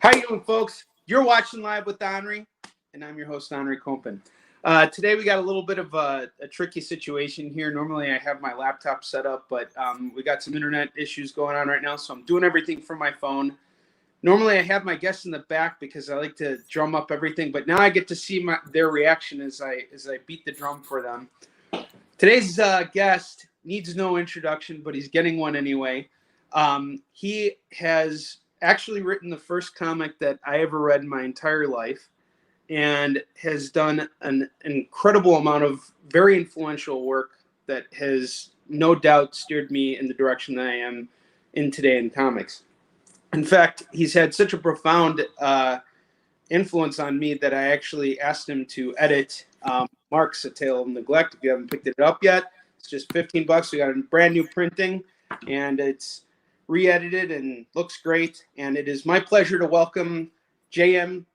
How you doing, folks? You're watching Live with Onrie, and I'm your host, Onrie Compen. Today we got a little bit of a tricky situation here. Normally I have my laptop set up, but we got some internet issues going on right now, so I'm doing everything from my phone. Normally I have my guests in the back because I like to drum up everything, but now I get to see their reaction as I beat the drum for them. Today's guest needs no introduction, but he's getting one anyway. He has actually written the first comic that I ever read in my entire life and has done an incredible amount of very influential work that has no doubt steered me in the direction that I am in today in comics. In fact, he's had such a profound influence on me that I actually asked him to edit MARX, A Tale of Neglect. If you haven't picked it up yet, it's just $15. We got a brand new printing, and it's re-edited and looks great. And it is my pleasure to welcome J.M.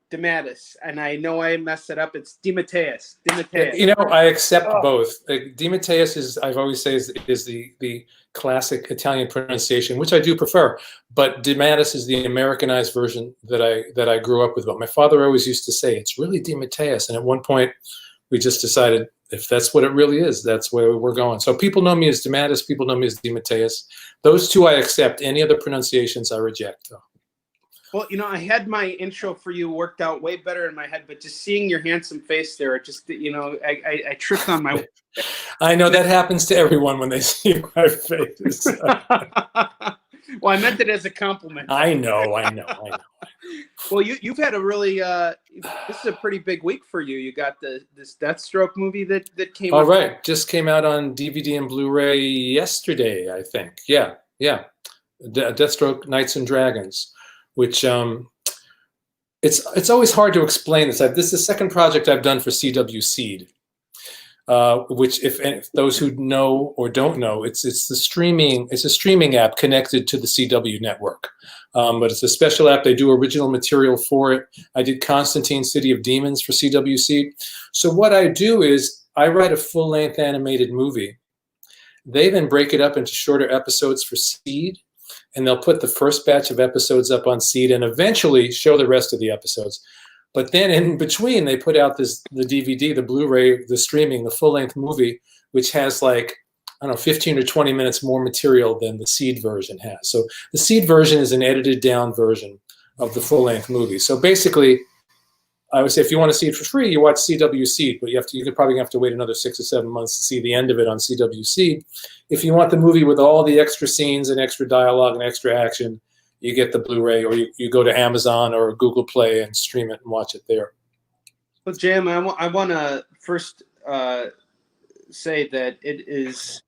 DeMATTEIS. And I know I messed it up. It's DeMATTEIS. DeMATTEIS. You know, I accept both. DeMATTEIS is, I've always say, is the classic Italian pronunciation, which I do prefer. But DeMATTEIS is the Americanized version that I grew up with. But my father always used to say, it's really DeMATTEIS. And at one point, we just decided, if that's what it really is, that's where we're going. So people know me as DeMATTEIS. People know me as DeMATTEIS. Those two I accept. Any other pronunciations I reject, though. Well, you know, I had my intro for you worked out way better in my head, but just seeing your handsome face there, it just, you know, I tripped on my... I know that happens to everyone when they see my face. Well, I meant it as a compliment. I know. Well, you've had a really, this is a pretty big week for you. You got this DEATHSTROKE movie that came out. All right. Just came out on DVD and Blu-ray yesterday, I think. Yeah. DEATHSTROKE Knights and Dragons, which it's always hard to explain this. This is the second project I've done for CW Seed, which if those who know or don't know, it's a streaming app connected to the CW network. But it's a special app. They do original material for it. I did Constantine City of Demons for CW Seed. So what I do is I write a full-length animated movie. They then break it up into shorter episodes for Seed, and they'll put the first batch of episodes up on Seed and eventually show the rest of the episodes. But then in between, they put out the DVD, the Blu-ray, the streaming, the full-length movie, which has like, I don't know, 15 or 20 minutes more material than the Seed version has. So the Seed version is an edited down version of the full-length movie. So basically, I would say if you want to see it for free, you watch CW Seed, but you could probably have to wait another 6 or 7 months to see the end of it on CW Seed. If you want the movie with all the extra scenes and extra dialogue and extra action, you get the Blu-ray, or you go to Amazon or Google Play and stream it and watch it there. Well, Jam, I want to first say that it is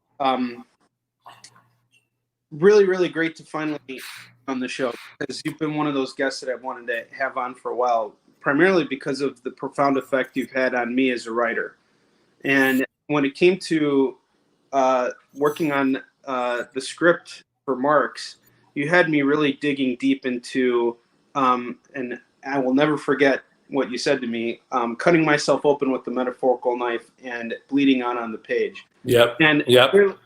really, really great to finally be on the show, because you've been one of those guests that I've wanted to have on for a while, primarily because of the profound effect you've had on me as a writer. And when it came to working on the script for MARX, you had me really digging deep into, and I will never forget what you said to me, cutting myself open with the metaphorical knife and bleeding on the page. Yep. And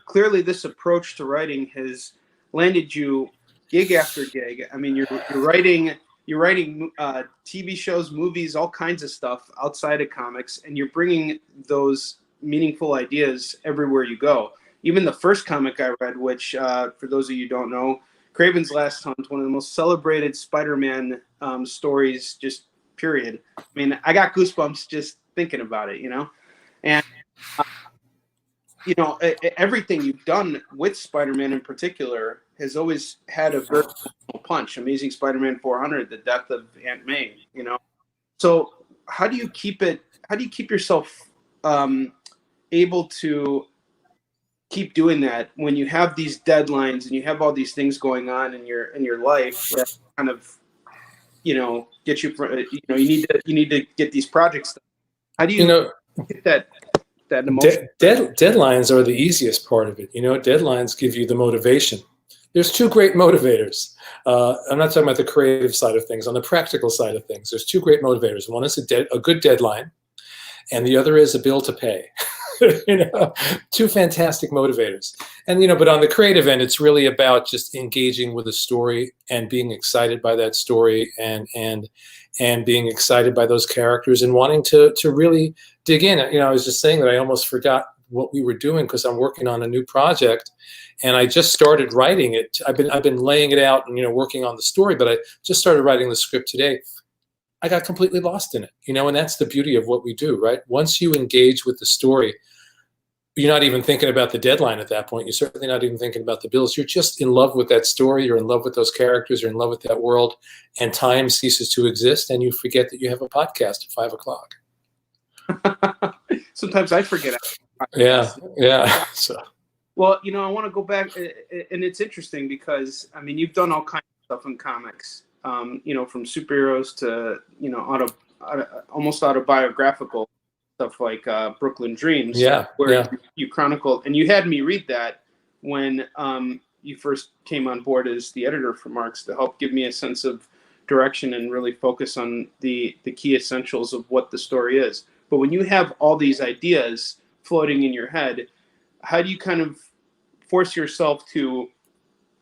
clearly this approach to writing has landed you gig after gig. I mean, you're writing TV shows, movies, all kinds of stuff outside of comics, and you're bringing those meaningful ideas everywhere you go. Even the first comic I read, which for those of you who don't know, Kraven's Last Hunt, one of the most celebrated Spider-Man stories, just period. I mean, I got goosebumps just thinking about it, you know? And, you know, everything you've done with Spider-Man in particular has always had a very punch. Amazing Spider-Man 400, the death of Aunt May, you know? So how do you keep yourself able to keep doing that when you have these deadlines and you have all these things going on in your life that kind of, you know, get you, you know, you need to get these projects done? How do you get that emotion? Deadlines are the easiest part of it. You know, deadlines give you the motivation. There's two great motivators. I'm not talking about the creative side of things. On the practical side of things, there's two great motivators. One is a good deadline, and the other is a bill to pay. you know, two fantastic motivators. And, you know, but on the creative end, it's really about just engaging with a story and being excited by that story and being excited by those characters and wanting to really dig in. You know, I was just saying that I almost forgot what we were doing because I'm working on a new project and I just started writing it. I've been laying it out and, you know, working on the story, but I just started writing the script today. I got completely lost in it, you know, and that's the beauty of what we do, right? Once you engage with the story, you're not even thinking about the deadline at that point. You're certainly not even thinking about the bills. You're just in love with that story. You're in love with those characters. You're in love with that world, and time ceases to exist, and you forget that you have a podcast at 5 o'clock. Sometimes I forget. Yeah, yeah. So. Well, you know, I want to go back, and it's interesting because, I mean, you've done all kinds of stuff in comics. You know, from superheroes to, you know, almost autobiographical stuff like Brooklyn Dreams. Yeah, where you chronicle, and you had me read that when you first came on board as the editor for MARX to help give me a sense of direction and really focus on the key essentials of what the story is. But when you have all these ideas floating in your head, how do you kind of force yourself to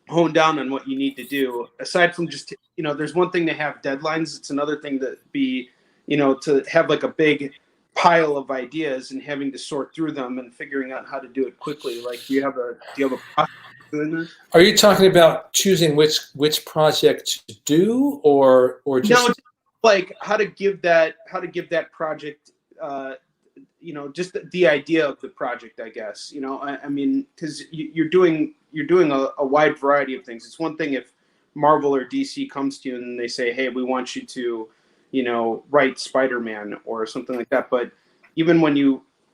hone down on what you need to do, aside from just, you know, there's one thing to have deadlines. It's another thing to be, you know, to have like a big pile of ideas and having to sort through them and figuring out how to do it quickly. Like, do you have a process doing this? Are you talking about choosing which project to do, or just no, like how to give that project, you know, just the idea of the project, I guess, you know, I mean, because you're doing a wide variety of things. It's one thing if Marvel or DC comes to you and they say, hey, we want you to, you know, write Spider-Man or something like that. But even when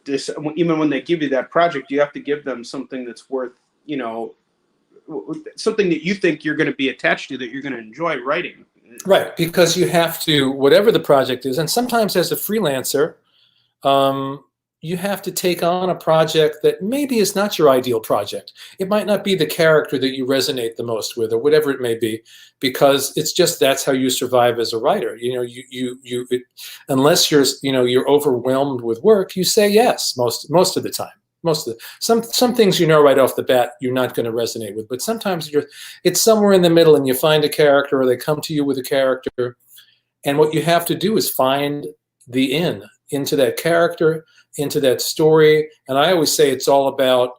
they give you that project, you have to give them something that's worth, you know, something that you think you're going to be attached to, that you're going to enjoy writing. Right, because you have to, whatever the project is, and sometimes as a freelancer, you have to take on a project that maybe is not your ideal project. It might not be the character that you resonate the most with, or whatever it may be, because it's just, that's how you survive as a writer. You know, unless you're overwhelmed with work, you say yes most of the time. Some things, you know, right off the bat you're not going to resonate with, but sometimes it's somewhere in the middle, and you find a character, or they come to you with a character, and what you have to do is find the into that character, into that story. And I always say it's all about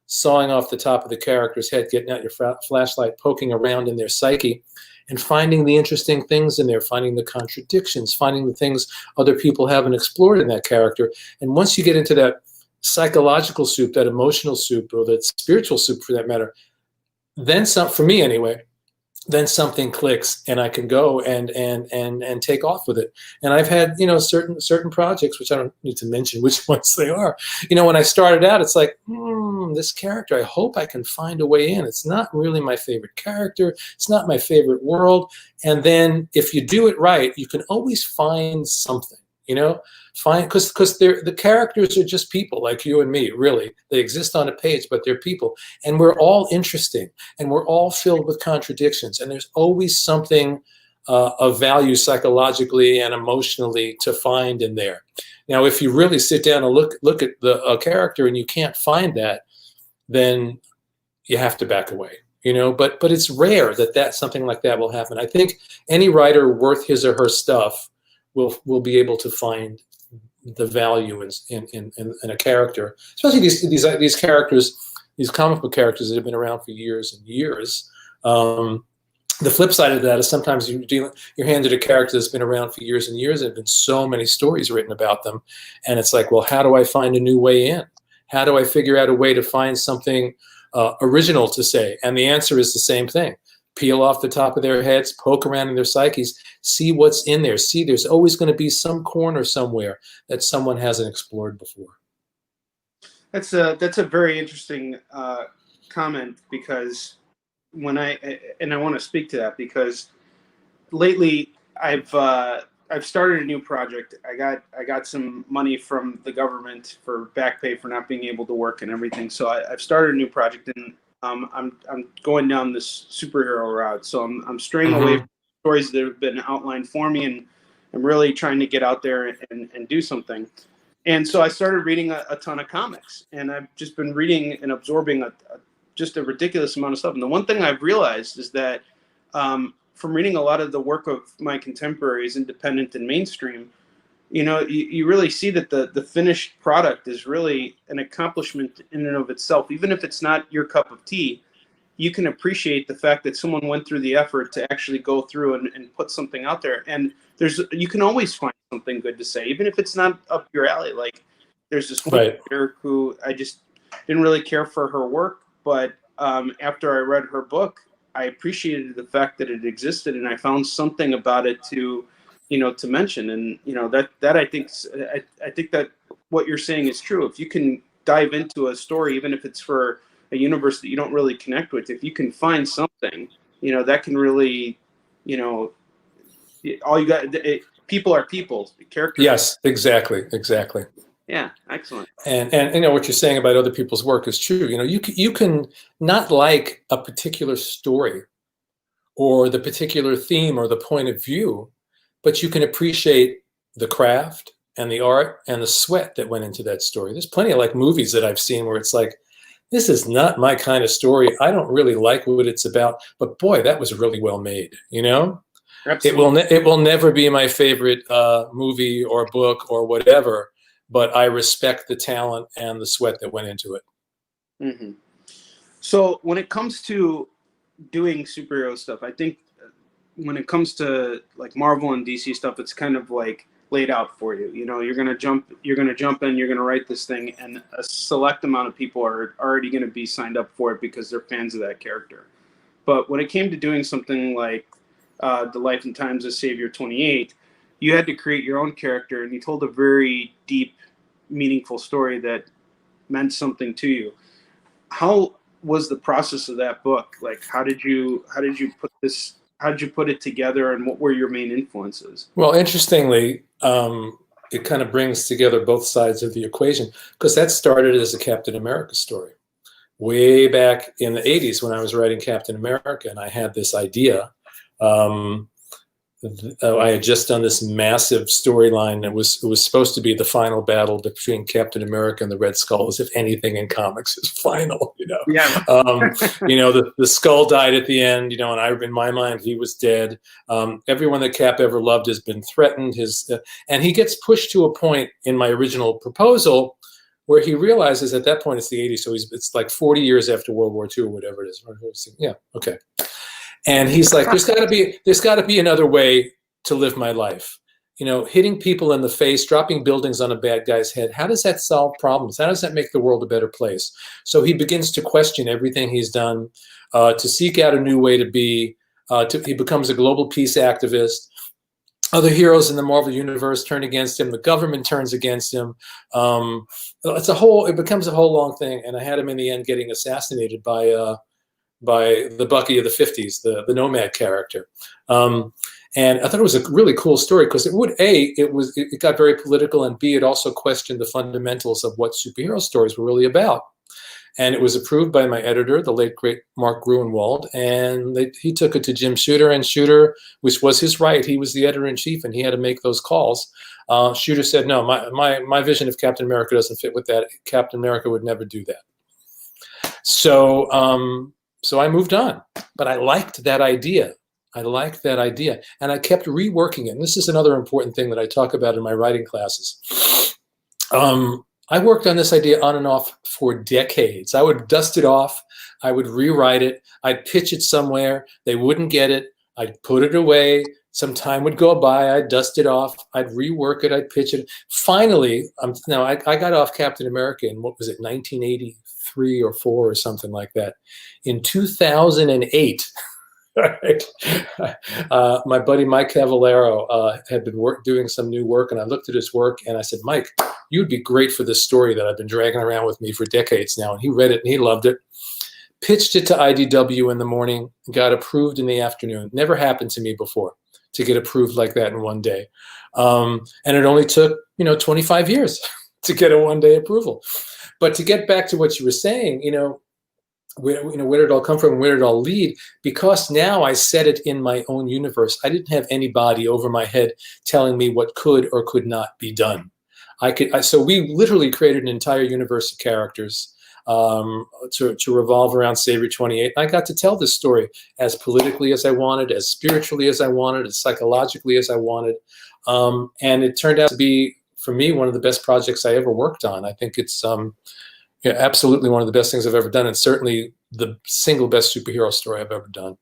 sawing off the top of the character's head, getting out your flashlight, poking around in their psyche, and finding the interesting things in there, finding the contradictions, finding the things other people haven't explored in that character. And once you get into that psychological soup, that emotional soup, or that spiritual soup for that matter, then for me anyway, then something clicks, and I can go and take off with it. And I've had, you know, certain projects, which I don't need to mention which ones they are. You know, when I started out, it's like, this character, I hope I can find a way in. It's not really my favorite character. It's not my favorite world. And then if you do it right, you can always find something, you know, because the characters are just people like you and me, really. They exist on a page, but they're people. And we're all interesting, and we're all filled with contradictions. And there's always something of value psychologically and emotionally to find in there. Now, if you really sit down and look at a character and you can't find that, then you have to back away. You know, but it's rare that something like that will happen. I think any writer worth his or her stuff will be able to find the value in a character, especially these characters, these comic book characters that have been around for years and years. The flip side of that is sometimes you're handed a character that's been around for years and years, and there have been so many stories written about them, and it's like, well, how do I find a new way in? How do I figure out a way to find something original to say? And the answer is the same thing. Peel off the top of their heads, poke around in their psyches, see what's in there. See, there's always going to be some corner somewhere that someone hasn't explored before. That's a very interesting comment, because when I want to speak to that, because lately I've started a new project. I got some money from the government for back pay for not being able to work and everything. So I've started a new project, and I'm going down this superhero route. So I'm straying away from stories that have been outlined for me, and I'm really trying to get out there and do something. And so I started reading a ton of comics, and I've just been reading and absorbing just a ridiculous amount of stuff. And the one thing I've realized is that from reading a lot of the work of my contemporaries, independent and mainstream, you really see that the finished product is really an accomplishment in and of itself. Even if it's not your cup of tea, you can appreciate the fact that someone went through the effort to actually go through and put something out there. And you can always find something good to say, even if it's not up your alley. Like there's this one writer who I just didn't really care for her work, but after I read her book, I appreciated the fact that it existed, and I found something about it to mention. And that I think that what you're saying is true. If you can dive into a story, even if it's for a universe that you don't really connect with, if you can find something, that can really, all you got. People are people. Characters. Yes, exactly. Yeah, excellent. And what you're saying about other people's work is true. You can not like a particular story or the particular theme or the point of view, but you can appreciate the craft and the art and the sweat that went into that story. There's plenty of like movies that I've seen where it's like, this is not my kind of story. I don't really like what it's about, but boy, that was really well made. Absolutely. It will never be my favorite movie or book or whatever, but I respect the talent and the sweat that went into it. Mm-hmm. So when it comes to doing superhero stuff, I think when it comes to like Marvel and DC stuff, it's kind of like laid out for you. You're gonna jump in, you're gonna write this thing, and a select amount of people are already gonna be signed up for it because they're fans of that character. But when it came to doing something like The Life and Times of Savior 28, you had to create your own character, and you told a very deep, meaningful story that meant something to you. How was the process of that book? Like, how did you put it together, and what were your main influences? Well, interestingly, it kind of brings together both sides of the equation, because that started as a Captain America story way back in the 80s when I was writing Captain America, and I had this idea. I had just done this massive storyline that was supposed to be the final battle between Captain America and the Red Skull, as if anything in comics is final, Yeah. The Skull died at the end, and in my mind, he was dead. Everyone that Cap ever loved has been threatened. And he gets pushed to a point in my original proposal where he realizes at that point it's the 80s, so it's like 40 years after World War II or whatever it is. Yeah, okay. And he's like, there's got to be another way to live my life. Hitting people in the face, dropping buildings on a bad guy's head. How does that solve problems? How does that make the world a better place? So he begins to question everything he's done, to seek out a new way to be. He becomes a global peace activist. Other heroes in the Marvel universe turn against him. The government turns against him. It becomes a whole long thing. And I had him in the end getting assassinated by the Bucky of the 50s, the Nomad character. And I thought it was a really cool story because it got very political, and B, it also questioned the fundamentals of what superhero stories were really about. And it was approved by my editor, the late great Mark Gruenwald, and he took it to Jim Shooter, and Shooter, which was his right, he was the editor-in-chief and he had to make those calls. Shooter said, no, my vision of Captain America doesn't fit with that. Captain America would never do that. So I moved on, but I liked that idea. And I kept reworking it. And this is another important thing that I talk about in my writing classes. I worked on this idea on and off for decades. I would dust it off. I would rewrite it. I'd pitch it somewhere. They wouldn't get it. I'd put it away. Some time would go by. I'd dust it off. I'd rework it. I'd pitch it. Finally, I got off Captain America in, 1983 or 4 or something like that. In 2008, right, my buddy Mike Cavallaro had been doing some new work, and I looked at his work and I said, Mike, you'd be great for this story that I've been dragging around with me for decades now. And he read it and he loved it. Pitched it to IDW in the morning, got approved in the afternoon. Never happened to me before to get approved like that in one day. And it only took, 25 years to get a one-day approval. But to get back to what you were saying, where did it all come from? Where did it all lead? Because now I set it in my own universe. I didn't have anybody over my head telling me what could or could not be done. So we literally created an entire universe of characters to revolve around Savior 28. I got to tell this story as politically as I wanted, as spiritually as I wanted, as psychologically as I wanted. And it turned out to be, for me, one of the best projects I ever worked on. I think it's yeah, absolutely one of the best things I've ever done, and certainly the single best superhero story I've ever done.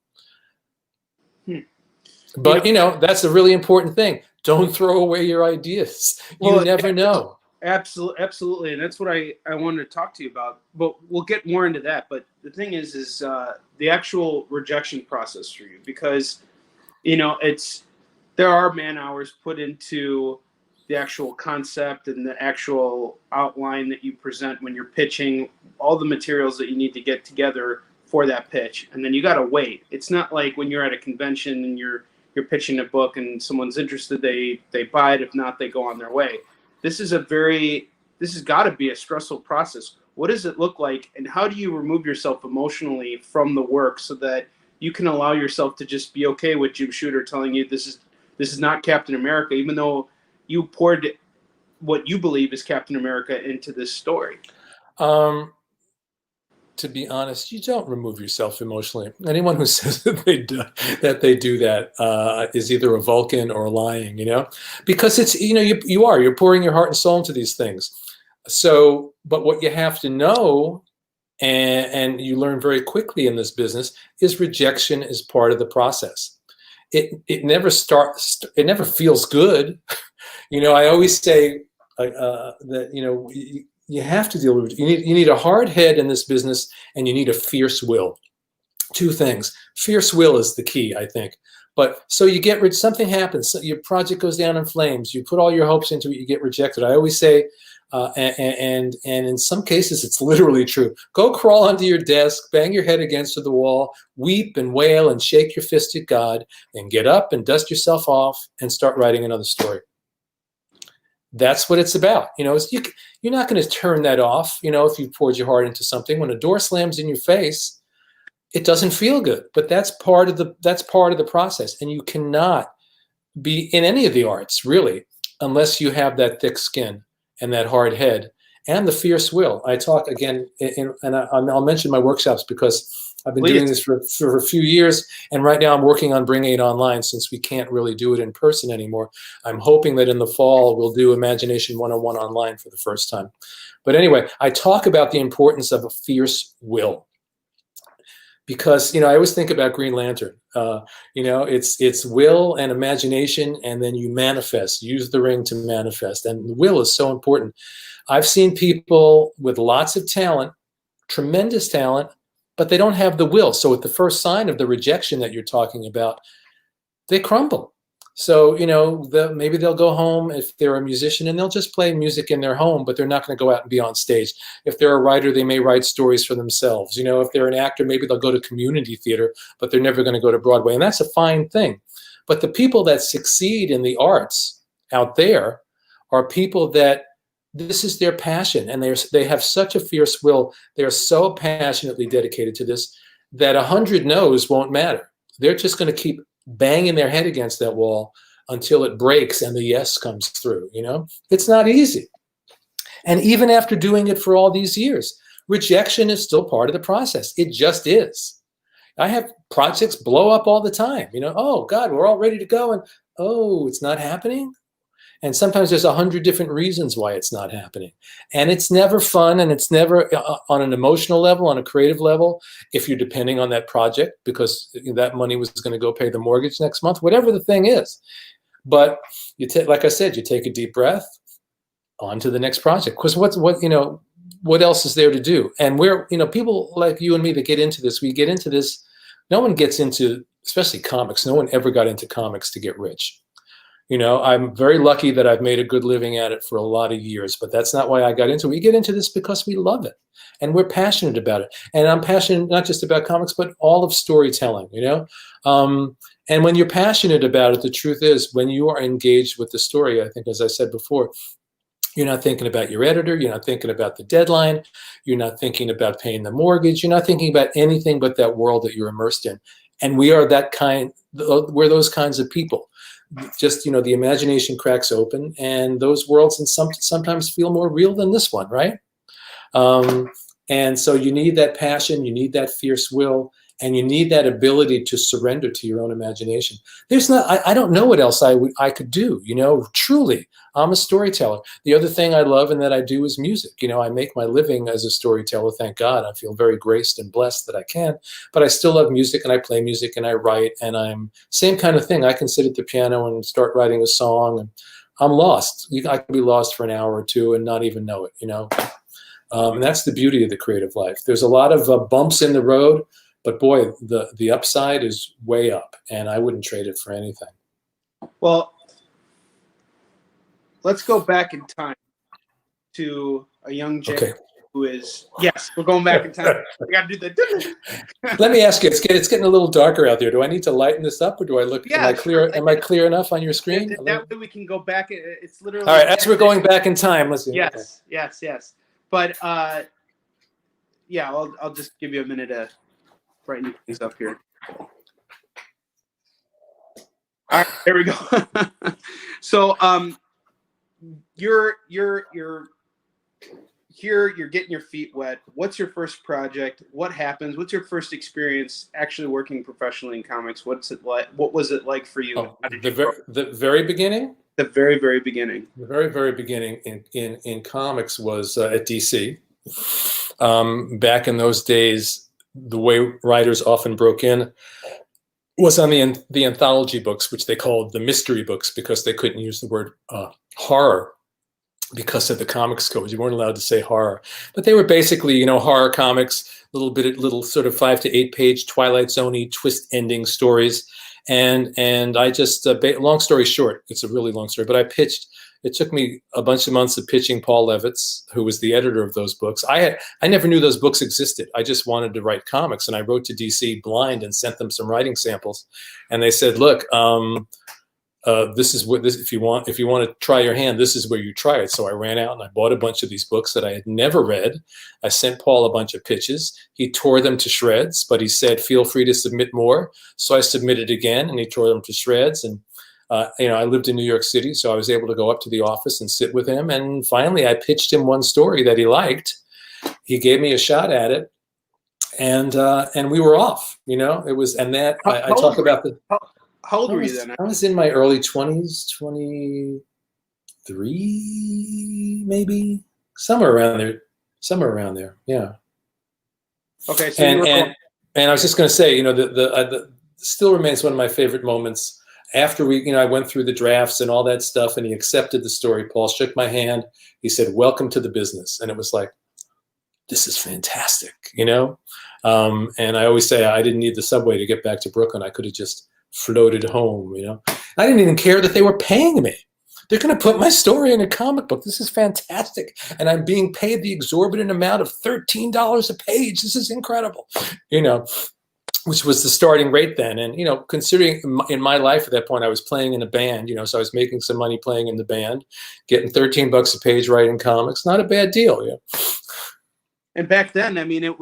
But, that's a really important thing. Don't throw away your ideas. You never know. Absolutely. And that's what I wanted to talk to you about. But we'll get more into that. But the thing is the actual rejection process for you. Because, there are man hours put into the actual concept and the actual outline that you present when you're pitching, all the materials that you need to get together for that pitch. And then you got to wait. It's not like when you're at a convention and you're pitching a book and someone's interested, they buy it. If not, they go on their way. This has got to be a stressful process. What does it look like, and how do you remove yourself emotionally from the work so that you can allow yourself to just be okay with Jim Shooter telling you this is not Captain America, even though you poured what you believe is Captain America into this story? To be honest, you don't remove yourself emotionally. Anyone who says that they do that is either a Vulcan or lying, because it's, you're pouring your heart and soul into these things. So, but what you have to know, and you learn very quickly in this business, is rejection is part of the process. It never feels good. I always say that, you have to deal with it. You need a hard head in this business, and you need a fierce will. Two things. Fierce will is the key, I think. But so you get something happens. So your project goes down in flames. You put all your hopes into it. You get rejected. I always say, and in some cases it's literally true. Go crawl under your desk, bang your head against the wall, weep and wail and shake your fist at God, and get up and dust yourself off and start writing another story. That's what it's about. You're not going to turn that off, if you've poured your heart into something. When a door slams in your face, it doesn't feel good, but that's part of the process. And you cannot be in any of the arts, really, unless you have that thick skin and that hard head and the fierce will. I talk again, and I'll mention my workshops because I've been doing this for a few years, and right now I'm working on bringing it online since we can't really do it in person anymore. I'm hoping that in the fall we'll do Imagination 101 online for the first time. But anyway, I talk about the importance of a fierce will. Because, I always think about Green Lantern. It's will and imagination, and then you manifest. Use the ring to manifest. And the will is so important. I've seen people with lots of talent, tremendous talent, but they don't have the will. So at the first sign of the rejection that you're talking about, they crumble. So, maybe they'll go home if they're a musician and they'll just play music in their home, but they're not going to go out and be on stage. If they're a writer, they may write stories for themselves. If they're an actor, maybe they'll go to community theater, but they're never going to go to Broadway. And that's a fine thing. But the people that succeed in the arts out there are people that this is their passion, and they have such a fierce will. They are so passionately dedicated to this that 100 no's won't matter. They're just going to keep banging their head against that wall until it breaks and the yes comes through. It's not easy. And even after doing it for all these years, rejection is still part of the process. It just is. I have projects blow up all the time. Oh God, we're all ready to go, and oh, it's not happening. And sometimes there's 100 different reasons why it's not happening. And it's never fun, and it's never on an emotional level, on a creative level, if you're depending on that project, because that money was going to go pay the mortgage next month, whatever the thing is. But like I said, you take a deep breath, on to the next project. Because what else is there to do? And people like you and me that get into this, we get into this. No one gets into, especially comics, no one ever got into comics to get rich. I'm very lucky that I've made a good living at it for a lot of years, but that's not why I got into it. We get into this because we love it, and we're passionate about it. And I'm passionate not just about comics, but all of storytelling, and when you're passionate about it, the truth is, when you are engaged with the story, I think, as I said before, you're not thinking about your editor. You're not thinking about the deadline. You're not thinking about paying the mortgage. You're not thinking about anything but that world that you're immersed in. And we are that kind, we're those kinds of people. Just, you know, the imagination cracks open, and those worlds and sometimes feel more real than this one, right? And so you need that passion, you need that fierce will, and you need that ability to surrender to your own imagination. There's not, I don't know what else I could do, you know, truly. I'm a storyteller. The other thing I love and that I do is music. You know, I make my living as a storyteller, thank God. I feel very graced and blessed that I can, but I still love music, and I play music, and I write, and I'm same kind of thing. I can sit at the piano and start writing a song, and I'm lost. I can be lost for an hour or two and not even know it, you know. And that's the beauty of the creative life. There's a lot of bumps in the road, but boy, the upside is way up, and I wouldn't trade it for anything. Well, let's go back in time to a young Jay who is, yes, we're going back in time. I got to do the. Let me ask you, it's getting a little darker out there. Do I need to lighten this up, or do I look, yeah, am I clear enough on your screen? That way we can go back. It's literally. All right, as we're going back in time, let's see. Yes, yes. But yeah, I'll just give you a minute to brighten things up here. All right, there we go. So you're here, you're getting your feet wet. What's your first project? What happens? What's your first experience actually working professionally in comics? What's it like? What was it like for you? The very beginning? The very, very beginning. The very, very beginning in comics was at DC. Back in those days, the way writers often broke in was on the anthology books, which they called the mystery books, because they couldn't use the word horror because of the comics code. You weren't allowed to say horror, but they were basically, you know, horror comics, little sort of 5 to 8 page Twilight Zone-y twist ending stories. And I just, long story short, it's a really long story, but I pitched. It took me a bunch of months of pitching Paul Levitz, who was the editor of those books. I never knew those books existed. I just wanted to write comics, and I wrote to DC blind and sent them some writing samples. And they said, "Look, this is what this. If you want to try your hand, this is where you try it." So I ran out and I bought a bunch of these books that I had never read. I sent Paul a bunch of pitches. He tore them to shreds, but he said, "Feel free to submit more." So I submitted again, and he tore them to shreds. And you know, I lived in New York City, so I was able to go up to the office and sit with him. And finally, I pitched him one story that he liked. He gave me a shot at it, and we were off. You know, it was, and that I talk about the. How old were you then? I was in my early 20s, 23, maybe somewhere around there. Yeah. Okay. So and I was just going to say, you know, the still remains one of my favorite moments. After I went through the drafts and all that stuff, and he accepted the story. Paul shook my hand. He said, "Welcome to the business." And it was like, this is fantastic, you know? And I always say I didn't need the subway to get back to Brooklyn. I could have just floated home, you know? I didn't even care that they were paying me. They're going to put my story in a comic book. This is fantastic. And I'm being paid the exorbitant amount of $13 a page. This is incredible, you know? Which was the starting rate then. And, you know, considering in my life at that point, I was playing in a band, you know, so I was making some money playing in the band, getting $13 a page writing comics. Not a bad deal, yeah. And back then, I mean, it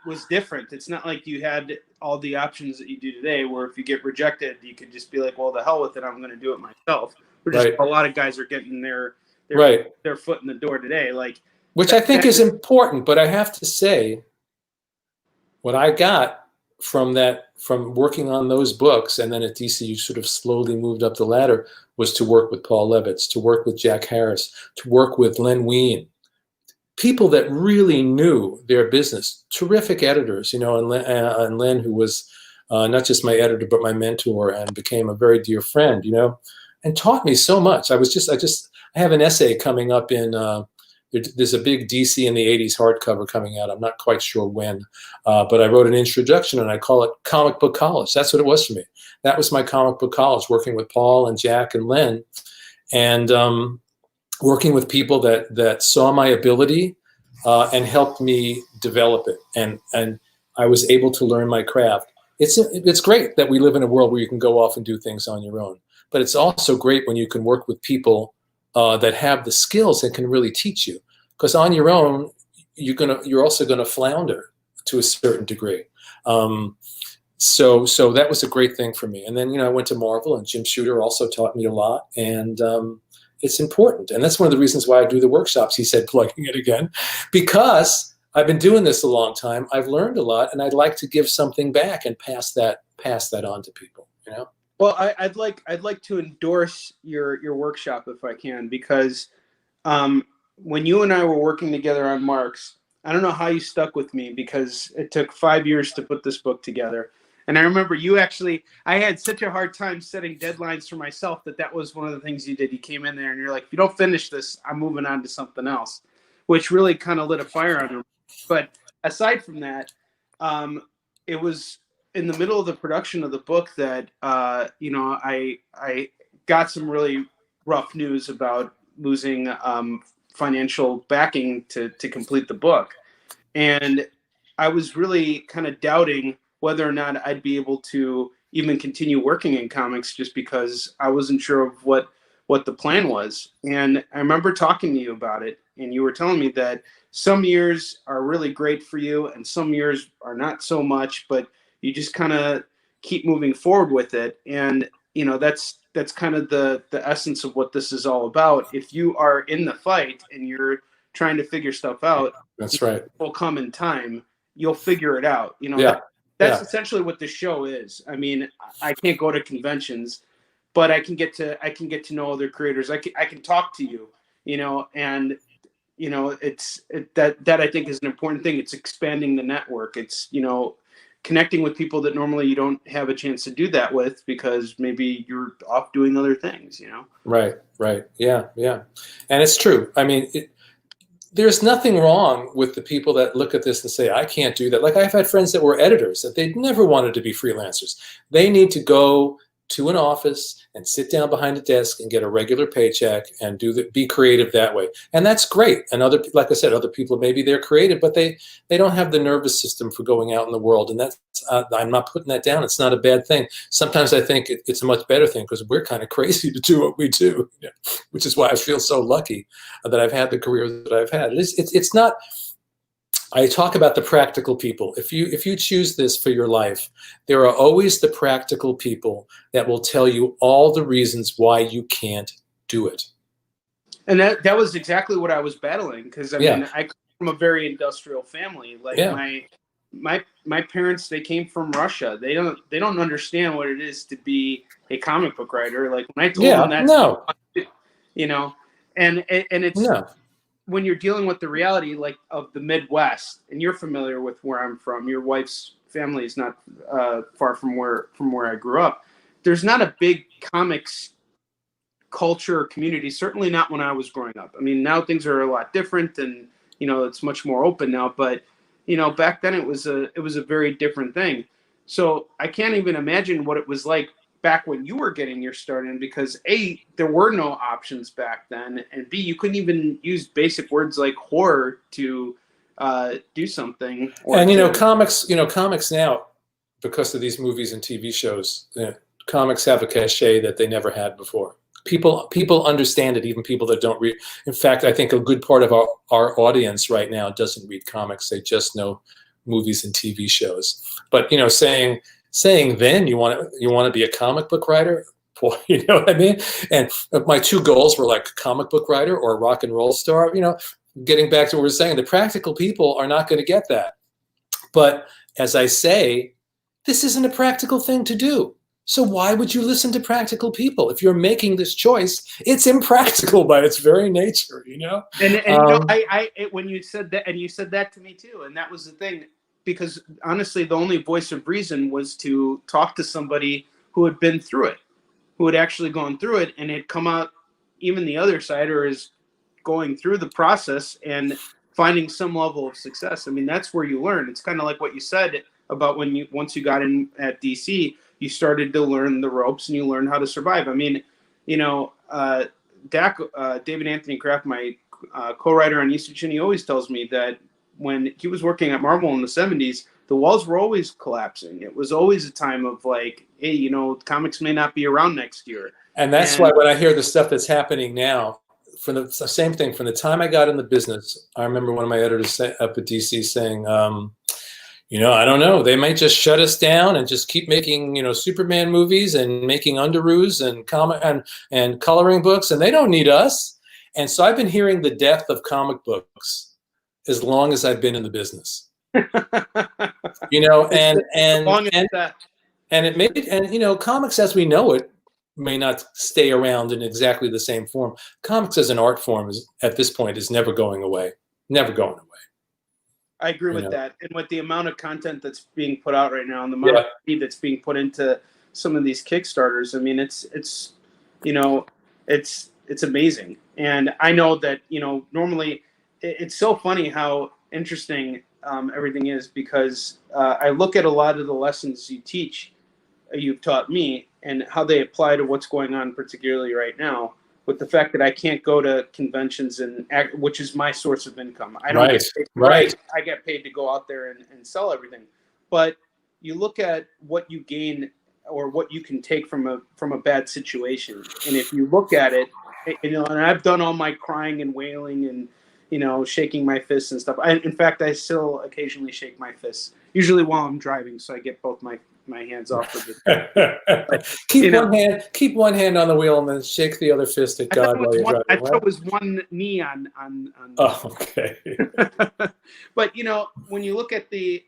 was different. It's not like you had all the options that you do today, where if you get rejected, you could just be like, well, the hell with it, I'm going to do it myself. Right. A lot of guys are getting their foot in the door today. Which I think is important, but I have to say, what I got from working on those books, and then at DC, you sort of slowly moved up the ladder, was to work with Paul Levitz, to work with Jack Harris, to work with Len Wein, people that really knew their business, terrific editors, you know, and Len, who was not just my editor, but my mentor, and became a very dear friend, you know, and taught me so much. I have an essay coming up in, there's a big DC in the 80s hardcover coming out. I'm not quite sure when, but I wrote an introduction, and I call it Comic Book College. That's what it was for me. That was my comic book college, working with Paul and Jack and Len, and working with people that saw my ability and helped me develop it. And I was able to learn my craft. It's great that we live in a world where you can go off and do things on your own, but it's also great when you can work with people that have the skills and can really teach you. Because on your own, you're also gonna flounder to a certain degree. So that was a great thing for me. And then, I went to Marvel, and Jim Shooter also taught me a lot. And it's important. And that's one of the reasons why I do the workshops, he said, plugging it again, because I've been doing this a long time. I've learned a lot, and I'd like to give something back and pass that on to people, Well, I'd like to endorse your workshop if I can, because when you and I were working together on MARX, I don't know how you stuck with me, because it took 5 years to put this book together. And I remember I had such a hard time setting deadlines for myself that was one of the things you did. You came in there and you're like, if you don't finish this, I'm moving on to something else, which really kind of lit a fire under me. But aside from that, it was in the middle of the production of the book that, I got some really rough news about losing financial backing to complete the book. And I was really kind of doubting whether or not I'd be able to even continue working in comics, just because I wasn't sure of what the plan was. And I remember talking to you about it, and you were telling me that some years are really great for you and some years are not so much, but you just kind of keep moving forward with it. And, that's kind of the essence of what this is all about. If you are in the fight and you're trying to figure stuff out, that's right. It will come in time. You'll figure it out. That's essentially what the show is. I mean, I can't go to conventions, but I can get to know other creators. I can talk to you, and that I think is an important thing. It's expanding the network. It's connecting with people that normally you don't have a chance to do that with, because maybe you're off doing other things. Right. Yeah. And it's true. I mean, there's nothing wrong with the people that look at this and say, I can't do that. Like, I've had friends that were editors that they'd never wanted to be freelancers. They need to go to an office and sit down behind a desk and get a regular paycheck and be creative that way. And that's great. And like I said, other people, maybe they're creative, but they don't have the nervous system for going out in the world. And that's, I'm not putting that down. It's not a bad thing. Sometimes I think it's a much better thing, because we're kind of crazy to do what we do, which is why I feel so lucky that I've had the career that I've had. It's not, I talk about the practical people. If you choose this for your life, there are always the practical people that will tell you all the reasons why you can't do it. And that was exactly what I was battling, because I mean, I come from a very industrial family. Like my parents, they came from Russia. They don't understand what it is to be a comic book writer. Like, when I told them that, and it's when you're dealing with the reality of the Midwest, and you're familiar with where I'm from. Your wife's family is not far from where I grew up. There's not a big comics culture or community, certainly not when I was growing up. I mean, now things are a lot different, and it's much more open now, but back then it was a very different thing. So I can't even imagine what it was like back when you were getting your start in, because A, there were no options back then, and B, you couldn't even use basic words like horror to do something. And comics now, because of these movies and TV shows, comics have a cachet that they never had before. People understand it, even people that don't read. In fact, I think a good part of our audience right now doesn't read comics. They just know movies and TV shows. But saying then you want to be a comic book writer, boy, you know what I mean? And my two goals were like comic book writer or rock and roll star. Getting back to what we're saying, the practical people are not going to get that. But as I say, this isn't a practical thing to do. So why would you listen to practical people? If you're making this choice, it's impractical by its very nature, And when you said that, and you said that to me too, and that was the thing, because honestly, the only voice of reason was to talk to somebody who had been through it, who had actually gone through it and had come out even the other side, or is going through the process and finding some level of success. I mean, that's where you learn. It's kind of like what you said about once you got in at DC, you started to learn the ropes and you learned how to survive. I mean, David Anthony Kraft, my co-writer on East Chin, he always tells me that when he was working at Marvel in the 70s, the walls were always collapsing. It was always a time of like, hey, comics may not be around next year. And that's why when I hear the stuff that's happening now, from the same thing, from the time I got in the business, I remember one of my editors up at DC saying, I don't know. They might just shut us down and just keep making, Superman movies and making underoos and and coloring books, and they don't need us. And so I've been hearing the death of comic books as long as I've been in the business. And it made it, and comics as we know it may not stay around in exactly the same form. Comics as an art form at this point is never going away. Never going away. I agree with that. And with the amount of content that's being put out right now and the amount of money that's being put into some of these Kickstarters, I mean, it's amazing. And I know that, normally it's so funny how interesting everything is, because I look at a lot of the lessons you've taught me, and how they apply to what's going on, particularly right now, with the fact that I can't go to conventions which is my source of income. I don't get paid, I get paid to go out there and sell everything. But you look at what you gain or what you can take from a bad situation, and if you look at it, and I've done all my crying and wailing and shaking my fists and stuff. In fact, I still occasionally shake my fists, usually while I'm driving, so I get both my hands off of it. Keep one hand on the wheel and then shake the other fist at God while you're driving. I thought it was one knee on. Oh, okay. But when you look at the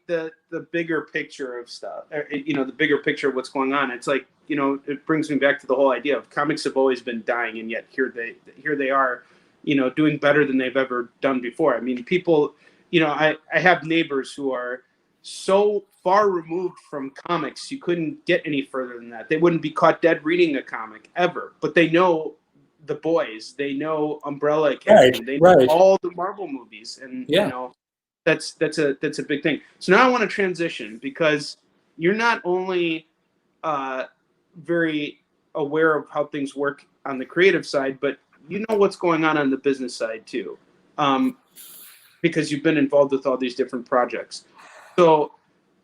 bigger picture of stuff, the bigger picture of what's going on, it's like it brings me back to the whole idea of comics have always been dying, and yet here they are, doing better than they've ever done before. I mean, people, I have neighbors who are so far removed from comics, you couldn't get any further than that. They wouldn't be caught dead reading a comic ever, but they know the boys, they know Umbrella Academy, they know all the Marvel movies, and that's a big thing. So now I want to transition, because you're not only very aware of how things work on the creative side, but you know what's going on the business side too, because you've been involved with all these different projects. So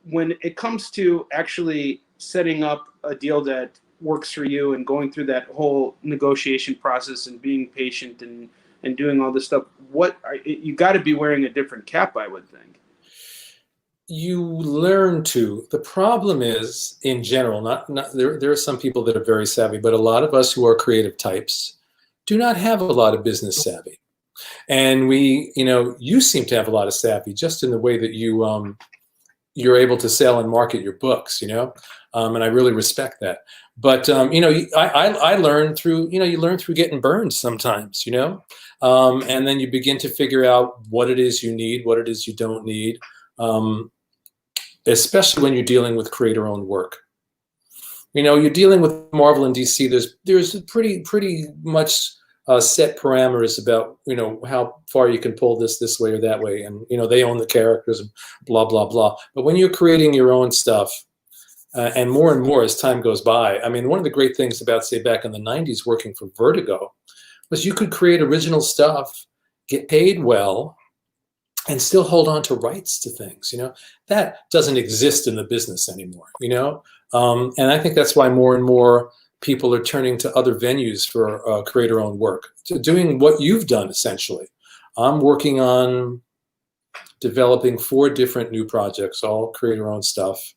when it comes to actually setting up a deal that works for you and going through that whole negotiation process and being patient and doing all this stuff, you got to be wearing a different cap, I would think. You learn to. The problem is, in general, there are some people that are very savvy, but a lot of us who are creative types do not have a lot of business savvy. And you seem to have a lot of savvy just in the way that you're able to sell and market your books, and I really respect that. But I learned through, you learn through getting burned sometimes, and then you begin to figure out what it is you need, what it is you don't need, especially when you're dealing with creator-owned work. You're dealing with Marvel and DC. There's pretty much set parameters about how far you can pull this way or that way, and they own the characters and blah blah blah. But when you're creating your own stuff, and more as time goes by, I mean, one of the great things about, say, back in the 90s working for Vertigo was you could create original stuff, get paid well, and still hold on to rights to things. That doesn't exist in the business anymore. And I think that's why more and more people are turning to other venues for creator-owned work, doing what you've done, essentially. I'm working on developing 4 different new projects, all creator-owned stuff.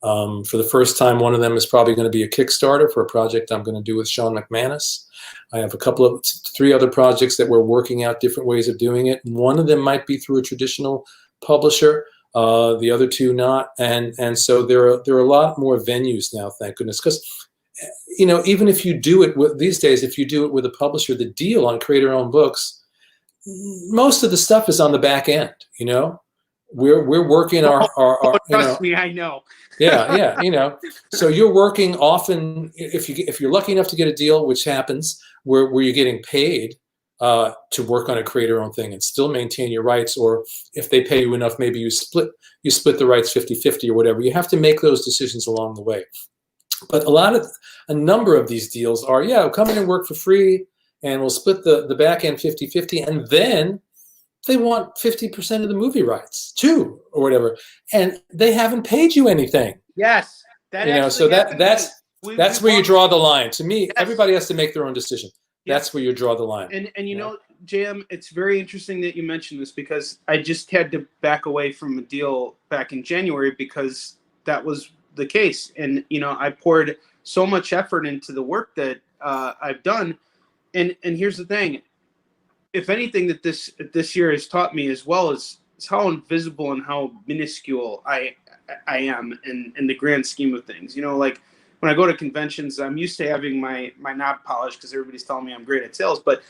For the first time, one of them is probably going to be a Kickstarter for a project I'm going to do with Sean McManus. I have 3 other projects that we're working out different ways of doing it. One of them might be through a traditional publisher, the other 2 not. And so there are a lot more venues now, thank goodness, because even if you do it these days, if you do it with a publisher, the deal on creator-owned books, most of the stuff is on the back end. We're working our trust me, I know. yeah. So you're working often, if you're lucky enough to get a deal, which happens, where you're getting paid to work on a creator-owned thing and still maintain your rights, or if they pay you enough, maybe you split the rights 50-50 or whatever. You have to make those decisions along the way. But a number of these deals are, come in and work for free, and we'll split the back end 50-50, and then they want 50% of the movie rights too, or whatever, and they haven't paid you anything. Yes, that's where you draw the line. To me, everybody has to make their own decision. That's where you draw the line. And JM, it's very interesting that you mentioned this because I just had to back away from a deal back in January because that was the case. And, I poured so much effort into the work that I've done. And here's the thing. If anything that this year has taught me as well is how invisible and how minuscule I am in the grand scheme of things. Like when I go to conventions, I'm used to having my knob polished because everybody's telling me I'm great at sales. But